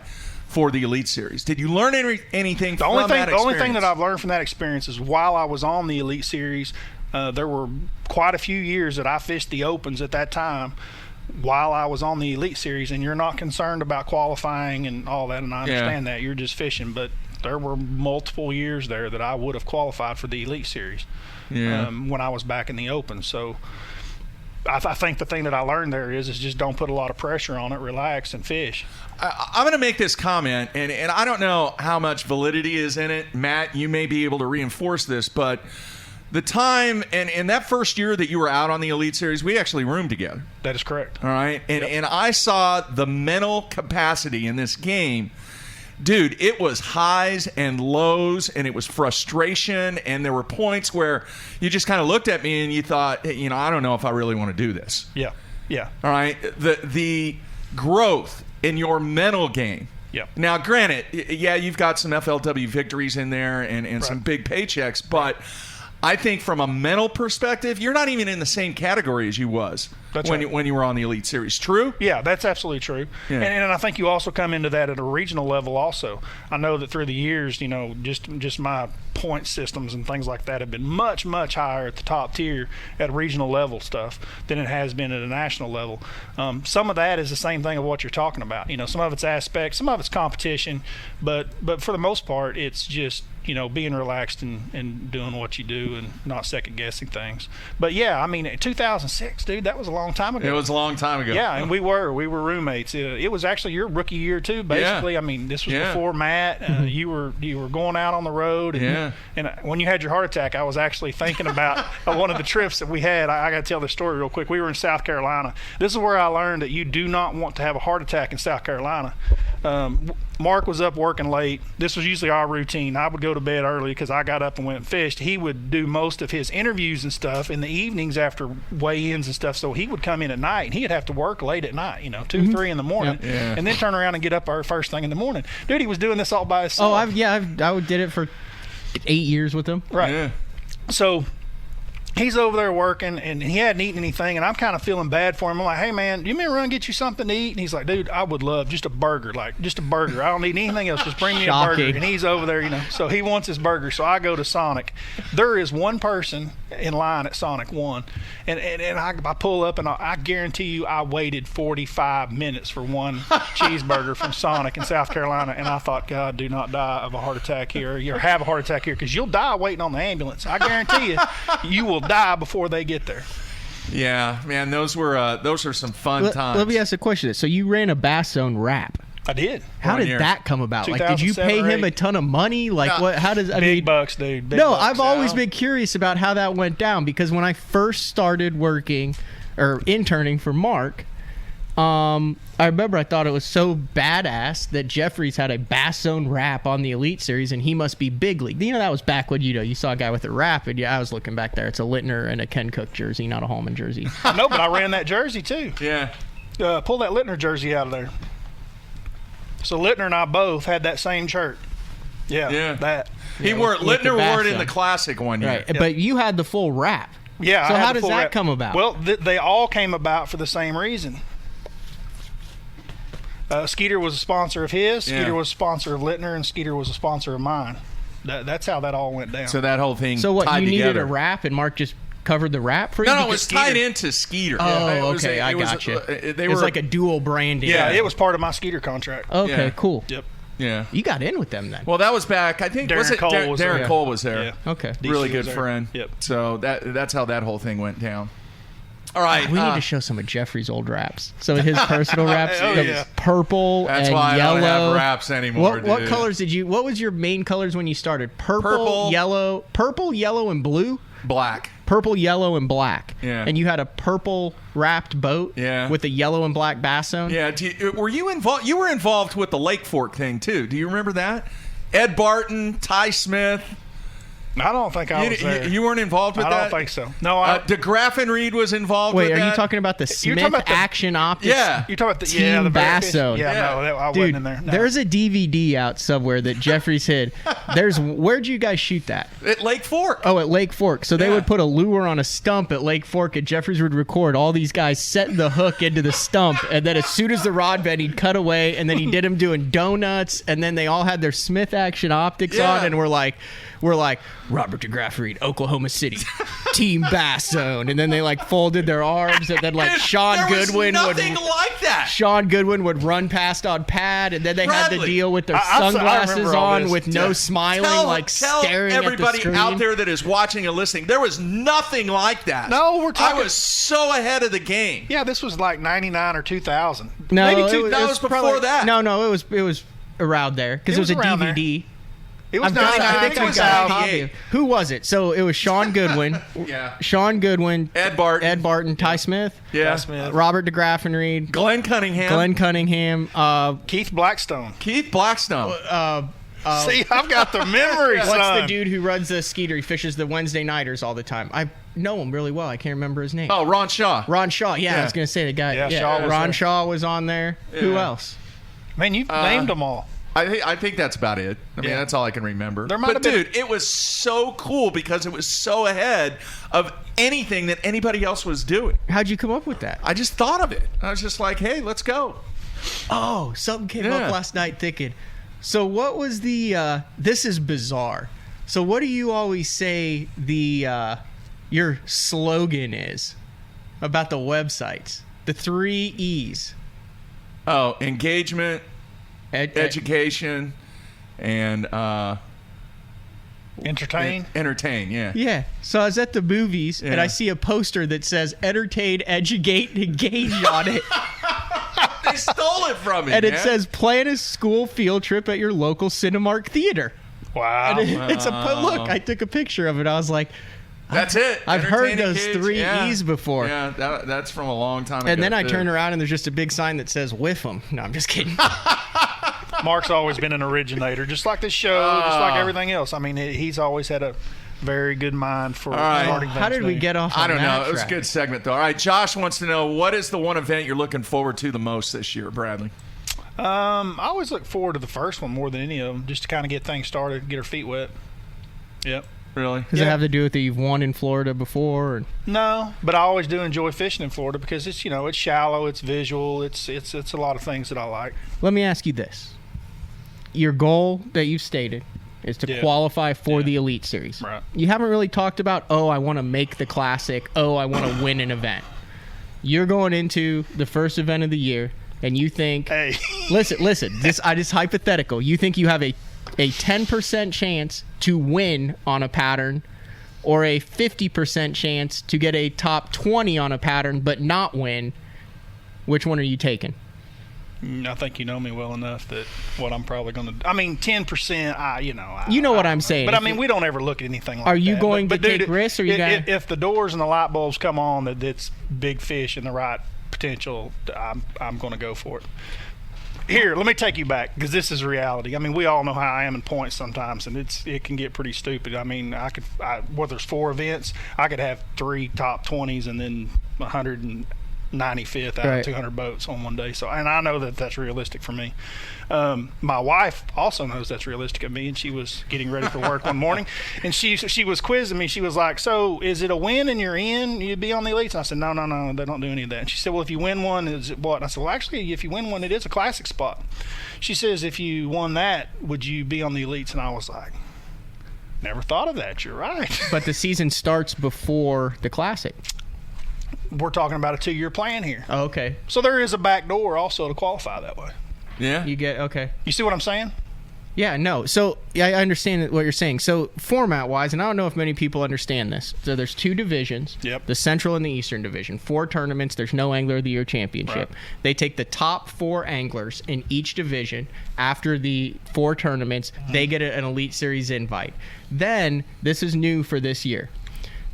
for the Elite Series? Did you learn anything from that experience? The only thing that I've learned from that experience is while I was on the Elite Series, there were quite a few years that I fished the Opens at that time while I was on the Elite Series, and you're not concerned about qualifying and all that, and I understand that. You're just fishing, but there were multiple years there that I would have qualified for the Elite Series when I was back in the Open. So I think the thing that I learned there is just don't put a lot of pressure on it, relax, and fish. I'm going to make this comment, and I don't know how much validity is in it. Matt, you may be able to reinforce this, but the time and that first year that you were out on the Elite Series, we actually roomed together. That is correct. All right, and I saw the mental capacity in this game. Dude, it was highs and lows, and it was frustration, and there were points where you just kind of looked at me and you thought, I don't know if I really want to do this. Yeah. All right, the growth in your mental game. Yeah. Now, granted, you've got some FLW victories in there and some big paychecks, but I think from a mental perspective, you're not even in the same category as you was when you were on the Elite Series. True? Yeah, that's absolutely true. Yeah. And I think you also come into that at a regional level also. I know that through the years, just my point systems and things like that have been much, much higher at the top tier at regional level stuff than it has been at a national level. Some of that is the same thing of what you're talking about. Some of it's aspects, some of it's competition, but for the most part, it's just being relaxed and doing what you do and not second guessing things. But yeah, I mean, 2006, dude, that was a long time ago. It was a long time ago. Yeah, and we were roommates. It was actually your rookie year too, basically. I mean, this was before Matt. You were going out on the road, and when you had your heart attack, I was actually thinking about one of the trips that we had. I got to tell the story real quick. We were in South Carolina. This is where I learned that you do not want to have a heart attack in South Carolina. Mark was up working late. This was usually our routine. I would go to bed early because I got up and went and fished. He would do most of his interviews and stuff in the evenings after weigh-ins and stuff. So he would come in at night, and he'd have to work late at night, 2, 3 in the morning, and then turn around and get up our first thing in the morning. Dude, he was doing this all by himself. I did it for 8 years with him. Right. Yeah. So he's over there working, and he hadn't eaten anything, and I'm kind of feeling bad for him. I'm like, hey, man, do you mean to run and get you something to eat? And he's like, dude, I would love just a burger. I don't need anything else. Just bring me a burger. And he's over there, so he wants his burger. So I go to Sonic. There is one person in line at Sonic 1, and I pull up, and I guarantee you I waited 45 minutes for one cheeseburger from Sonic in South Carolina, and I thought, God, do not die of a heart attack here, or have a heart attack here, because you'll die waiting on the ambulance. I guarantee you will die before they get there. Yeah, man, those are some fun times. Let me ask a question. So you ran a Bass Zone wrap. I did. How did that come about? Did you pay him a ton of money? What? How does? Big bucks, dude. Big bucks. I've always been curious about how that went down, because when I first started working or interning for Mark, I remember I thought it was so badass that Jeffries had a Bass Zone wrap on the Elite Series, and he must be big league. That was back when you saw a guy with a wrap, and I was looking back there. It's a Littner and a Ken Cook jersey, not a Holman jersey. I know, but I ran that jersey too. Yeah. Pull that Littner jersey out of there. So Littner and I both had that same shirt. Yeah. That. Littner wore it in the Classic one year. Right. Yep. But you had the full wrap. Yeah. So how does that come about? Well, they all came about for the same reason. Skeeter was a sponsor of his. Skeeter was a sponsor of Littner, and Skeeter was a sponsor of mine. That's how that all went down. So that whole thing. So what? Tied you together. Needed a wrap, and Mark just covered the wrap for you? No, it was tied into Skeeter. Oh, okay, I got you. It was like a dual branding. Yeah, it was part of my Skeeter contract. Okay, cool. Yep. Yeah. You got in with them then. Well, that was back, I think, Darren Cole was there. Yeah. Okay. Really good friend. Yep. So that's how that whole thing went down. All right. We need to show some of Jeffrey's old raps. Some of his personal raps. Oh, the yeah. Purple That's and why yellow. I don't have raps anymore. What dude. colors did you? What was your main colors when you started? Purple. Yellow, and blue. Black. Purple, yellow, and black. Yeah. And you had a purple wrapped boat. Yeah. With a yellow and black bass zone. Yeah. Were you involved? You were involved with the Lake Fork thing too. Do you remember that? Ed Barton, Ty Smith. I don't think I was there. You weren't involved with I that? don't think so. No, I. DeGraff and Reed was involved Wait, with that. are you talking about the You're Smith talking about the- Action Optics? Yeah. You're talking about the Team the Bass fish- Zone. Yeah, Yeah. no, I Dude, wasn't in there. No. there's a DVD out somewhere that Jeffrey's hid. Where'd you guys shoot that? At Lake Fork. Oh, at Lake Fork. So they Yeah. would put a lure on a stump at Lake Fork, and Jeffries would record all these guys setting the hook into the stump, and then as soon as the rod bent, he'd cut away, and then he did them doing donuts, and then they all had their Smith Action Optics Yeah. on, and we're like Robert DeGraff Reed, Oklahoma City, Team Bass Zone, and then they like folded their arms, and then like Dude, Sean there was Goodwin nothing like that. Sean Goodwin would run past on pad, and then they had to Bradley. deal with their I sunglasses remember all on this. with no smiling, like tell staring at the everybody screen. out there that is watching and listening, there was nothing like that. No, we're talking- I was so ahead of the game. Yeah, this was like 99 or 2000. No, Maybe it that was before that. No, it was around there because It it was a was around there. DVD. It was I'm telling you, 99. I think it I was got a 98. copy of it. Who was it? So it was Sean Goodwin, Yeah. Sean Goodwin, Ed Barton. Ty Smith, Yeah. Smith. Robert DeGraff and Reed, Glenn Cunningham. Glenn Cunningham, Keith Blackstone. Keith Blackstone. See, I've got the memory, what's son. the dude who runs the skeeter? He fishes the Wednesday nighters all the time. I know him really well. I can't remember his name. Oh, Ron Shaw. Ron Shaw. Yeah, I Yeah. was gonna say the guy. Yeah, Shaw was Ron there. Shaw was on there. Who Yeah. else? Man, you've named them all. I think that's about it. I mean, Yeah. that's all I can remember. There might But have been- dude, it was so cool because it was so ahead of anything that anybody else was doing. How'd you come up with that? I just thought of it. I was just like, hey, let's go. Oh, something came Yeah. up last night thinking. So what was the this is bizarre. So what do you always say the your slogan is about the websites? The 3 E's. Oh, engagement, education, and Entertain. entertain. Yeah. Yeah. So I was at the movies and Yeah. I see a poster that says entertain, educate, and engage on it. They stole it from me. And it man. says plan a school field trip at your local Cinemark theater. Wow. And it's look, I took a picture of it. I was like, That's it. I've heard Entertain, those engage. 3 Yeah. E's before. Yeah, that's from a long time ago. And then I too. turn around and there's just a big sign that says whiff 'em. No, I'm just kidding. Mark's always been an originator, just like this show, just like everything else. I mean, he's always had a very good mind for right. starting How things did we new. get off I on don't that know. It was a track? good segment, though. All right, Josh wants to know, what is the one event you're looking forward to the most this year, Bradley? I always look forward to the first one more than any of them, just to kind of get things started, get our feet wet. Yep. Really? Does it have to do with that you've won in Florida before? Or? No, but I always do enjoy fishing in Florida because it's it's shallow, it's visual, it's a lot of things that I like. Let me ask you this. Your goal that you've stated is to qualify for the Elite Series. Right. You haven't really talked about, I want to make the Classic. I want to win an event. You're going into the first event of the year, and you think, Hey. listen, this hypothetical. You think you have a 10% chance to win on a pattern or a 50% chance to get a top 20 on a pattern but not win. Which one are you taking? I think you know me well enough that what I'm probably going to. I mean, 10%. You know what I'm saying. But I mean, we don't ever look at anything like that. Are you going but to dude, take risks, or you gonna? if the doors and the light bulbs come on that's big fish and the right potential, I'm going to go for it. Here, let me take you back because this is reality. I mean, we all know how I am in points sometimes, and it can get pretty stupid. I mean, whether there's 4 events, I could have 3 top 20s and then 195th out Right. of 200 boats on one day. So, and I know that that's realistic for me. My wife also knows that's realistic of me, and she was getting ready for work one morning, and she was quizzing me. She was like, "So, is it a win and you're in? You'd be on the elites?" And I said, "No, they don't do any of that." And she said, "Well, if you win one, is it what?" And I said, "Well, actually, if you win one, it is a classic spot." She says, "If you won that, would you be on the elites?" And I was like, "Never thought of that. You're right." But the season starts before the Classic. We're talking about a 2-year plan here. Oh, okay. So there is a back door also to qualify that way. Yeah. You get okay. You see what I'm saying? Yeah, no. So I understand what you're saying. So format-wise, and I don't know if many people understand this. So there's 2 divisions, the Central and the Eastern Division. 4 tournaments. There's no Angler of the Year championship. Right. They take the top 4 anglers in each division. After the 4 tournaments, they get an Elite Series invite. Then, this is new for this year,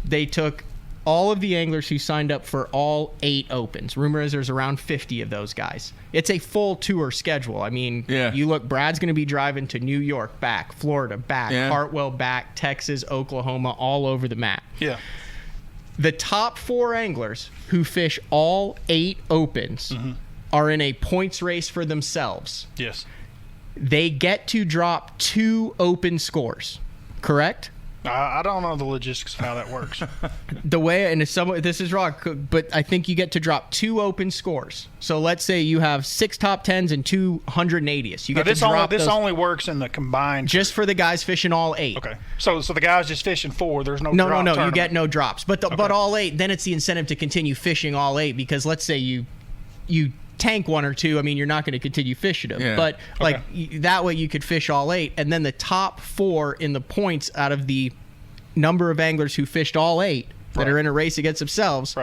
they took all of the anglers who signed up for all 8 opens. Rumor is there's around 50 of those guys. It's a full tour schedule. I mean, you look, Brad's going to be driving to New York, back, Florida, back, Hartwell, back, Texas, Oklahoma, all over the map. Yeah. The top 4 anglers who fish all 8 opens are in a points race for themselves. Yes. They get to drop 2 open scores, correct? I don't know the logistics of how that works. The way, and this is wrong, but I think you get to drop 2 open scores. So let's say you have 6 top 10s and 2 180ths. You get to drop this only works in the combined. Just for the guys fishing all 8. Okay. So the guys just fishing 4. There's no No, drop you tournament. get no drops. But all 8, then it's the incentive to continue fishing all 8, because let's say you tank 1 or 2, I mean, you're not going to continue fishing them. Yeah. But that way you could fish all 8, and then the top 4 in the points out of the number of anglers who fished all 8 that are in a race against themselves,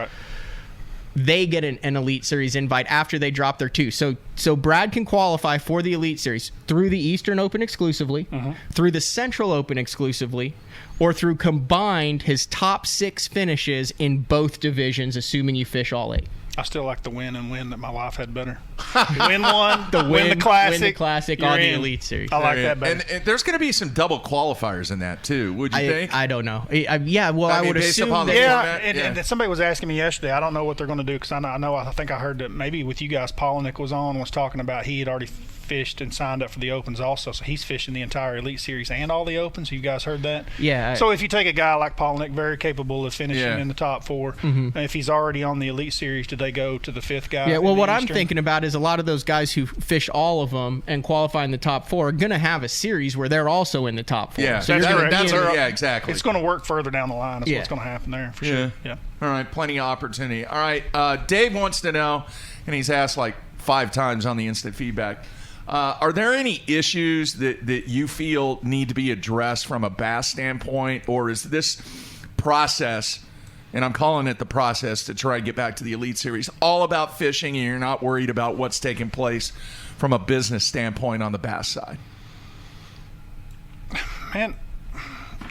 they get an Elite Series invite after they drop their 2. So Brad can qualify for the Elite Series through the Eastern Open exclusively, through the Central Open exclusively, or through combined his top 6 finishes in both divisions, assuming you fish all 8. I still like the win that my wife had better. Win one, win the classic, on the Elite Series. I like that better. And there's going to be some double qualifiers in that too. Would you think? I don't know. I would based assume upon the that. format, and somebody was asking me yesterday. I don't know what they're going to do, because I think I heard that maybe with you guys, Polnick was talking about he had already fished and signed up for the Opens also, so he's fishing the entire Elite Series and all the Opens. You guys heard that? Yeah. So if you take a guy like Polnick, very capable of finishing in the top 4, and if he's already on the Elite Series, do they go to the 5th guy? Yeah, well, what I'm thinking about is a lot of those guys who fish all of them and qualify in the top 4 are going to have a series where they're also in the top 4. Yeah, so exactly. It's going to work further down the line. That's what's going to happen there, for sure. Yeah. All right, plenty of opportunity. All right, Dave wants to know, and he's asked like 5 times on the instant feedback, are there any issues that you feel need to be addressed from a bass standpoint, or is this process, and I'm calling it the process to try to get back to the Elite Series, all about fishing and you're not worried about what's taking place from a business standpoint on the bass side? Man,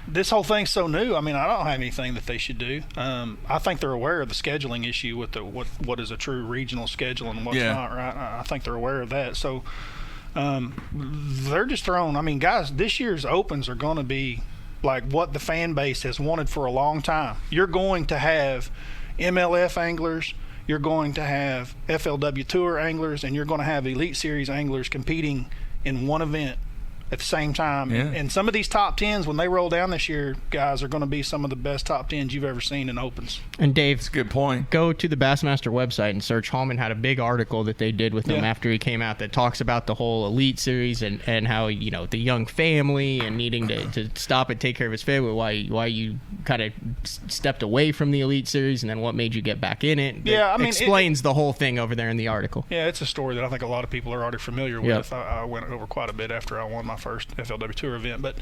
this whole thing's so new. I mean, I don't have anything that they should do. I think they're aware of the scheduling issue with what is a true regional schedule and what's not, right? I think they're aware of that. So they're just throwing, I mean, guys, this year's Opens are going to be like what the fan base has wanted for a long time. You're going to have MLF anglers, you're going to have FLW Tour anglers, and you're going to have Elite Series anglers competing in one event at the same time. Yeah. And some of these top 10s, when they roll down this year, guys, are going to be some of the best top 10s you've ever seen in Opens. And Dave, that's a good point. Go to the Bassmaster website and search. Hallman had a big article that they did with him after he came out that talks about the whole Elite Series and how, you know, the young family and needing to stop and take care of his family, why you kind of stepped away from the Elite Series and then what made you get back in it. Yeah, I mean, explains the whole thing over there in the article. Yeah, it's a story that I think a lot of people are already familiar with. I went over quite a bit after I won my first FLW Tour event, but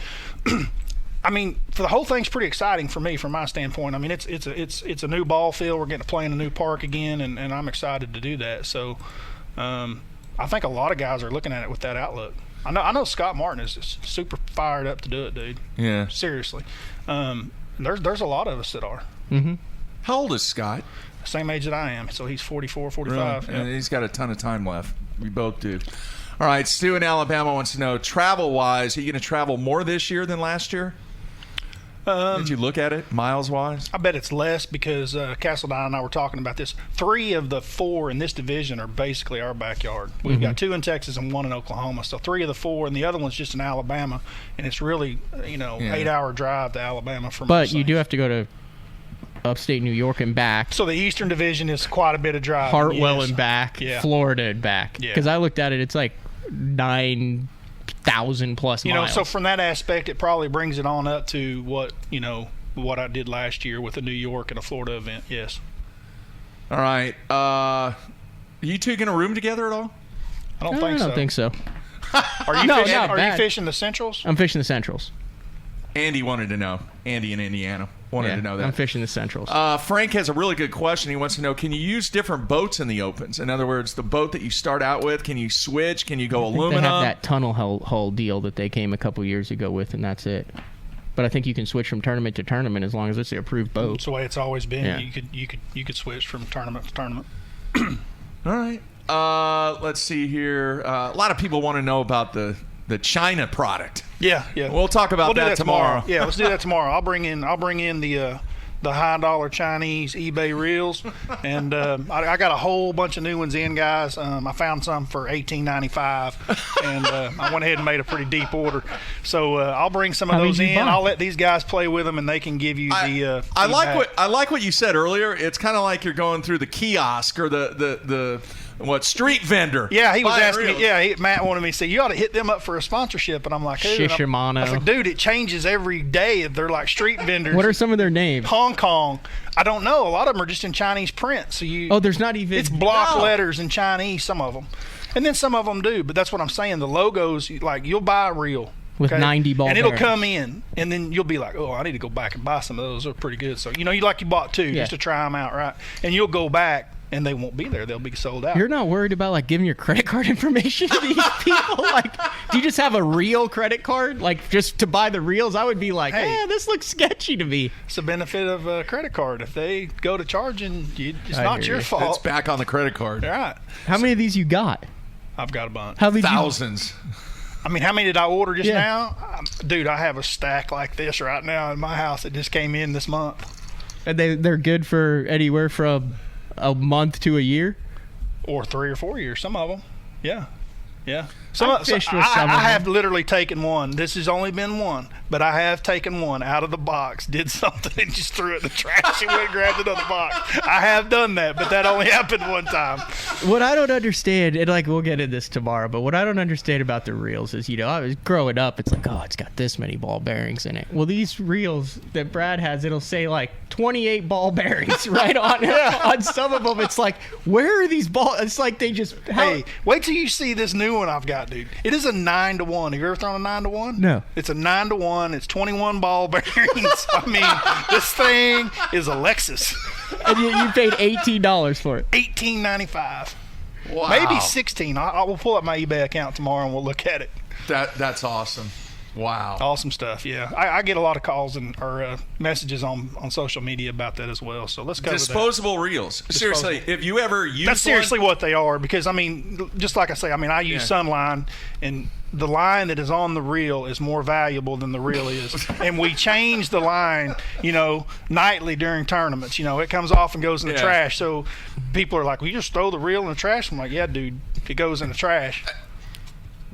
I mean, for the whole thing's pretty exciting for me, from my standpoint. I mean, it's a new ball field. We're getting to play in a new park again, and I'm excited to do that. So, I think a lot of guys are looking at it with that outlook. I know Scott Martin is just super fired up to do it, dude. Yeah, seriously. There's a lot of us that are. Mm-hmm. How old is Scott? Same age that I am. So he's 44, 45. Really? Yeah. He's got a ton of time left. We both do. All right, Stu in Alabama wants to know, travel-wise, are you going to travel more this year than last year? Did you look at it, miles-wise? I bet it's less, because Castledine and I were talking about this. 3 of the 4 in this division are basically our backyard. We've got 2 in Texas and 1 in Oklahoma. So 3 of the 4, and the other one's just in Alabama. And it's really, 8-hour drive to Alabama from us. But you do have to go to upstate New York and back. So the Eastern Division is quite a bit of drive. Hartwell and back, Florida and back. Because I looked at it, it's like 9,000 plus miles. So from that aspect, it probably brings it on up to what I did last year with a New York and a Florida event. Yes. All right. Are you two going to room together at all? I don't think so. Are you No, fishing? not Are you bad. fishing the Centrals? I'm fishing the Centrals. Andy wanted to know. Andy in Indiana wanted to know that. I'm fishing the Centrals. Frank has a really good question. He wants to know, can you use different boats in the opens? In other words, the boat that you start out with, can you switch? Can you go I think aluminum? they have that tunnel hull deal that they came a couple years ago with, and that's it. But I think you can switch from tournament to tournament as long as it's the approved boat. It's the way it's always been. Yeah. You could switch from tournament to tournament. All right. Let's see here. A lot of people want to know about the China product. Yeah. We'll talk about do that tomorrow. Yeah, let's do that tomorrow. I'll bring in the high dollar Chinese eBay reels, and I got a whole bunch of new ones in, guys. I found some for $18.95, and I went ahead and made a pretty deep order. So I'll bring some of those in. I'll let these guys play with them, and they can give you the. I like what you said earlier. It's kind of like you're going through the kiosk or the street vendor. Yeah, he was buying asking reels. me. Yeah, Matt wanted me to say you ought to hit them up for a sponsorship, and I'm like, hey, Shishimano. I was like, dude, it changes every day. They're like street vendors. What are some of their names? Hong Kong. I don't know. A lot of them are just in Chinese print. So you. Oh, there's not even. It's block letters in Chinese. Some of them, and then some of them do. But that's what I'm saying. The logos, like you'll buy a reel. With 90 ball and it'll bearings. come in, and then you'll be like, oh, I need to go back and buy some of those. They're pretty good. So you bought two just to try them out, right? And you'll go back, and they won't be there. They'll be sold out. You're not worried about like giving your credit card information to these people? Like, do you just have a real credit card, like just to buy the reels? I would be like, this looks sketchy to me. It's the benefit of a credit card. If they go to charging, it's not your fault. It's back on the credit card. Right. How many of these you got? I've got a bunch. Thousands. I mean, how many did I order just now? Dude, I have a stack like this right now in my house that just came in this month. And they're good for anywhere from a month to a year? Or 3 or 4 years, some of them. Yeah. I've fished with some of I them. have literally taken one. This has only been one, but I have taken one out of the box, did something, and just threw it in the trash and went and grabbed another box. I have done that, but that only happened one time. What I don't understand, and like we'll get into this tomorrow, but what I don't understand about the reels is, I was growing up, it's like, oh, it's got this many ball bearings in it. Well, these reels that Brad has, it'll say like 28 ball bearings right on on some of them. It's like, where are these balls? It's like they just. Hey, wait till you see this new one I've got, dude. It is a 9-to-1. Have you ever thrown a 9-to-1? No. It's a 9-to-1. It's 21 ball bearings. I mean, this thing is a Lexus. And you paid $18 for it. $18.95. Wow. Maybe $16. I will pull up my eBay account tomorrow and we'll look at it. That's awesome. Wow. Awesome stuff, yeah. I get a lot of calls or messages on social media about that as well. So let's cover Disposable reels. Seriously, if you ever use that's seriously what they are, because, I mean, just like I say, I use Sunline, and the line that is on the reel is more valuable than the reel is. And we change the line, nightly during tournaments. It comes off and goes in the trash. So people are like, well, you just throw the reel in the trash? I'm like, yeah, dude, it goes in the trash.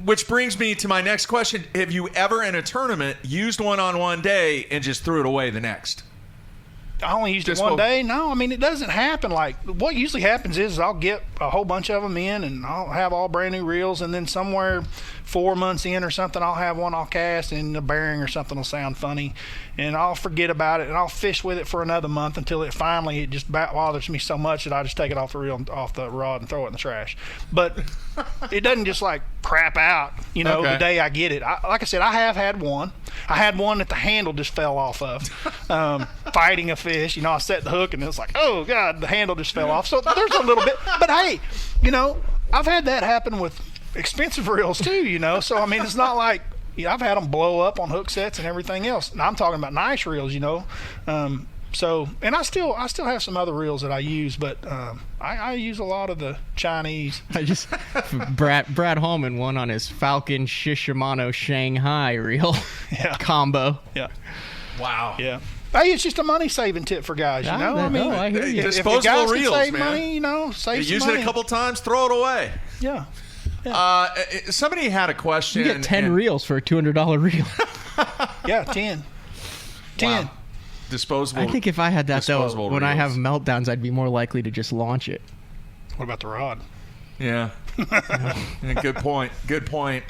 Which brings me to my next question. Have you ever in a tournament used one on one day and just threw it away the next? I only used it one day. No, I mean, it doesn't happen. Like, what usually happens is I'll get a whole bunch of them in, and I'll have all brand new reels, and then somewhere 4 months in or something, I'll have one I'll cast, and the bearing or something will sound funny, and I'll forget about it, and I'll fish with it for another month until it just bothers me so much that I just take it off the reel, off the rod, and throw it in the trash. But it doesn't just like crap out, the day I get it. Like I said, I have had one. I had one that the handle just fell off of, fighting a fish. I set the hook and it's like, oh God, the handle just fell off. So there's a little bit, but hey, I've had that happen with expensive reels too, So I mean, it's not like I've had them blow up on hook sets and everything else. And I'm talking about nice reels, So, and I still have some other reels that I use, but I use a lot of the Chinese. Brad Hallman won on his Falcon Shishimano Shanghai reel combo. Yeah. Wow. Yeah. Hey, it's just a money saving tip for guys, I hear you. Disposable if guys reels, can save man. money, save some use money. it a couple times, throw it away. Yeah. Somebody had a question. You get 10 reels for a $200 reel. Yeah, 10. 10. Wow. Disposable. I think if I had that, though, when I have reels. meltdowns, I'd be more likely to just launch it. What about the rod? Yeah. Good point.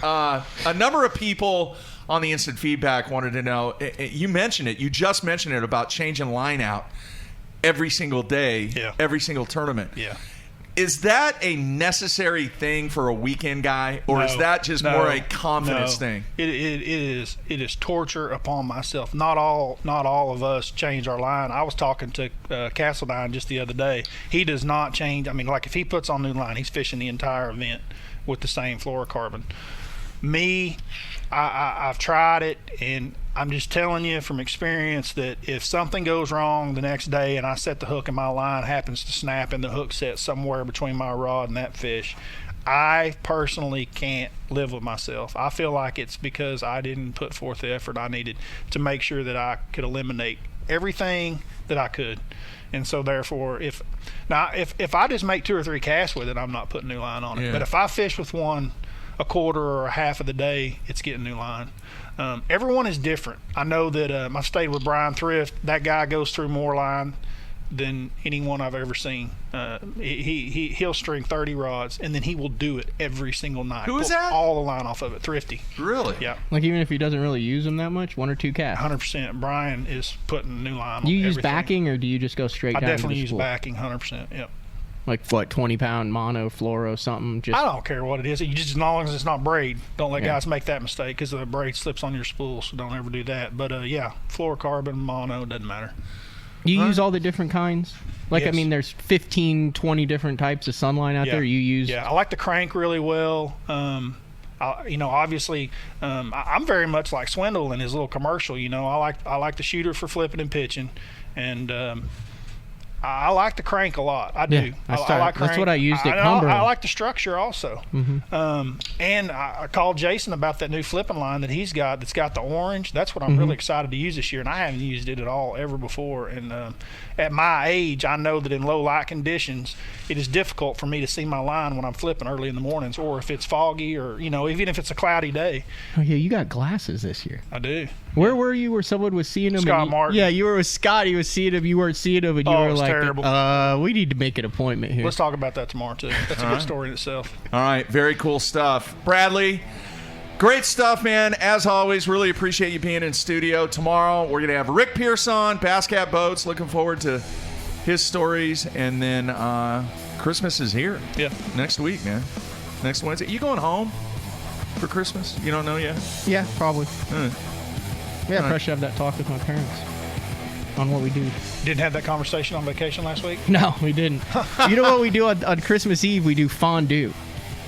A number of people on the instant feedback wanted to know, you mentioned it, you just mentioned it about changing line out every single day, every single tournament. Yeah. Is that a necessary thing for a weekend guy, or is that just more a confidence thing? It is torture upon myself. Not all of us change our line. I was talking to Castledine just the other day. He does not change. I mean, like if he puts on new line, he's fishing the entire event with the same fluorocarbon. Me, I've tried it, and I'm just telling you from experience that if something goes wrong the next day and I set the hook and my line happens to snap and the hook set somewhere between my rod and that fish, I personally can't live with myself. I feel like it's because I didn't put forth the effort I needed to make sure that I could eliminate everything that I could. And so therefore, if I just make 2 or 3 casts with it, I'm not putting new line on it. Yeah. But if I fish with one a quarter or a half of the day, it's getting new line. Everyone is different. I know that I stayed with Brian Thrift. That guy goes through more line than anyone I've ever seen. He'll string 30 rods, and then he will do it every single night. Who is Pull that? all the line off of it. Thrifty. Really? Yeah. Like even if he doesn't really use them that much, 1 or 2 casts. 100%. Brian is putting new line on You use everything. backing, or do you just go straight I down to definitely the use spool? backing, 100%. Yep. Like what, 20-pound mono, fluoro, something? Just I don't care what it is. You just, as long as it's not braid. Don't let Yeah. guys make that mistake because the braid slips on your spool, so don't ever do that. But yeah, fluorocarbon, mono, doesn't matter. You use all the different kinds? Like, Yes. I mean, there's 15, 20 different types of sunline out there. You use... Yeah, I like the crank really well. Obviously, I'm very much like Swindle in his little commercial. I like the shooter for flipping and pitching, and I like the crank a lot. I do. Yeah, I like crank. that's what I used at Cumberland. I like the structure also. And I called Jason about that new flipping line that he's got that's got the orange. That's what I'm really excited to use this year, and I haven't used it at all ever before. And at my age, I know that in low light conditions, it is difficult for me to see my line when I'm flipping early in the mornings, or if it's foggy, or even if it's a cloudy day. Oh, yeah, you got glasses this year. I do. Where were you where someone was seeing him? Scott Martin. Yeah, you were with Scott. He was seeing him. You weren't seeing him, and you were it's like, terrible. we need to make an appointment here. Let's talk about that tomorrow, too. That's a good story in itself. All right, very cool stuff. Bradley, great stuff, man. As always, really appreciate you being in studio. Tomorrow, we're going to have Rick Pierce on, Bass Cat Boats. Looking forward to his stories. And then Christmas is here. Yeah. Next week, man. Next Wednesday. You going home for Christmas? You don't know yet? Yeah, probably. All right. Yeah, probably should have that talk with my parents on what we do. Didn't have that conversation on vacation last week? No, we didn't. You know what we do on Christmas Eve? We do fondue.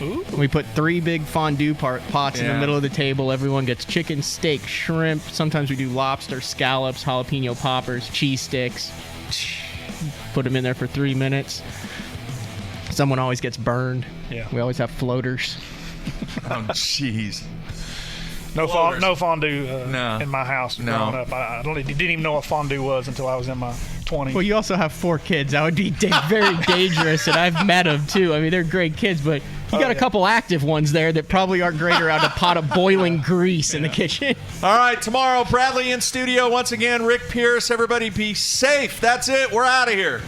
Ooh. We put 3 big fondue pots in the middle of the table. Everyone gets chicken, steak, shrimp. Sometimes we do lobster, scallops, jalapeno poppers, cheese sticks. Put them in there for 3 minutes. Someone always gets burned. Yeah. We always have floaters. Oh, jeez. No fondue in my house growing up. I didn't even know what fondue was until I was in my 20s. Well, you also have 4 kids. That would be very dangerous, and I've met them too. I mean, they're great kids, but you got a couple active ones there that probably aren't great around a pot of boiling grease in the kitchen. All right, tomorrow, Bradley in studio once again. Rick Pierce. Everybody be safe. That's it. We're out of here.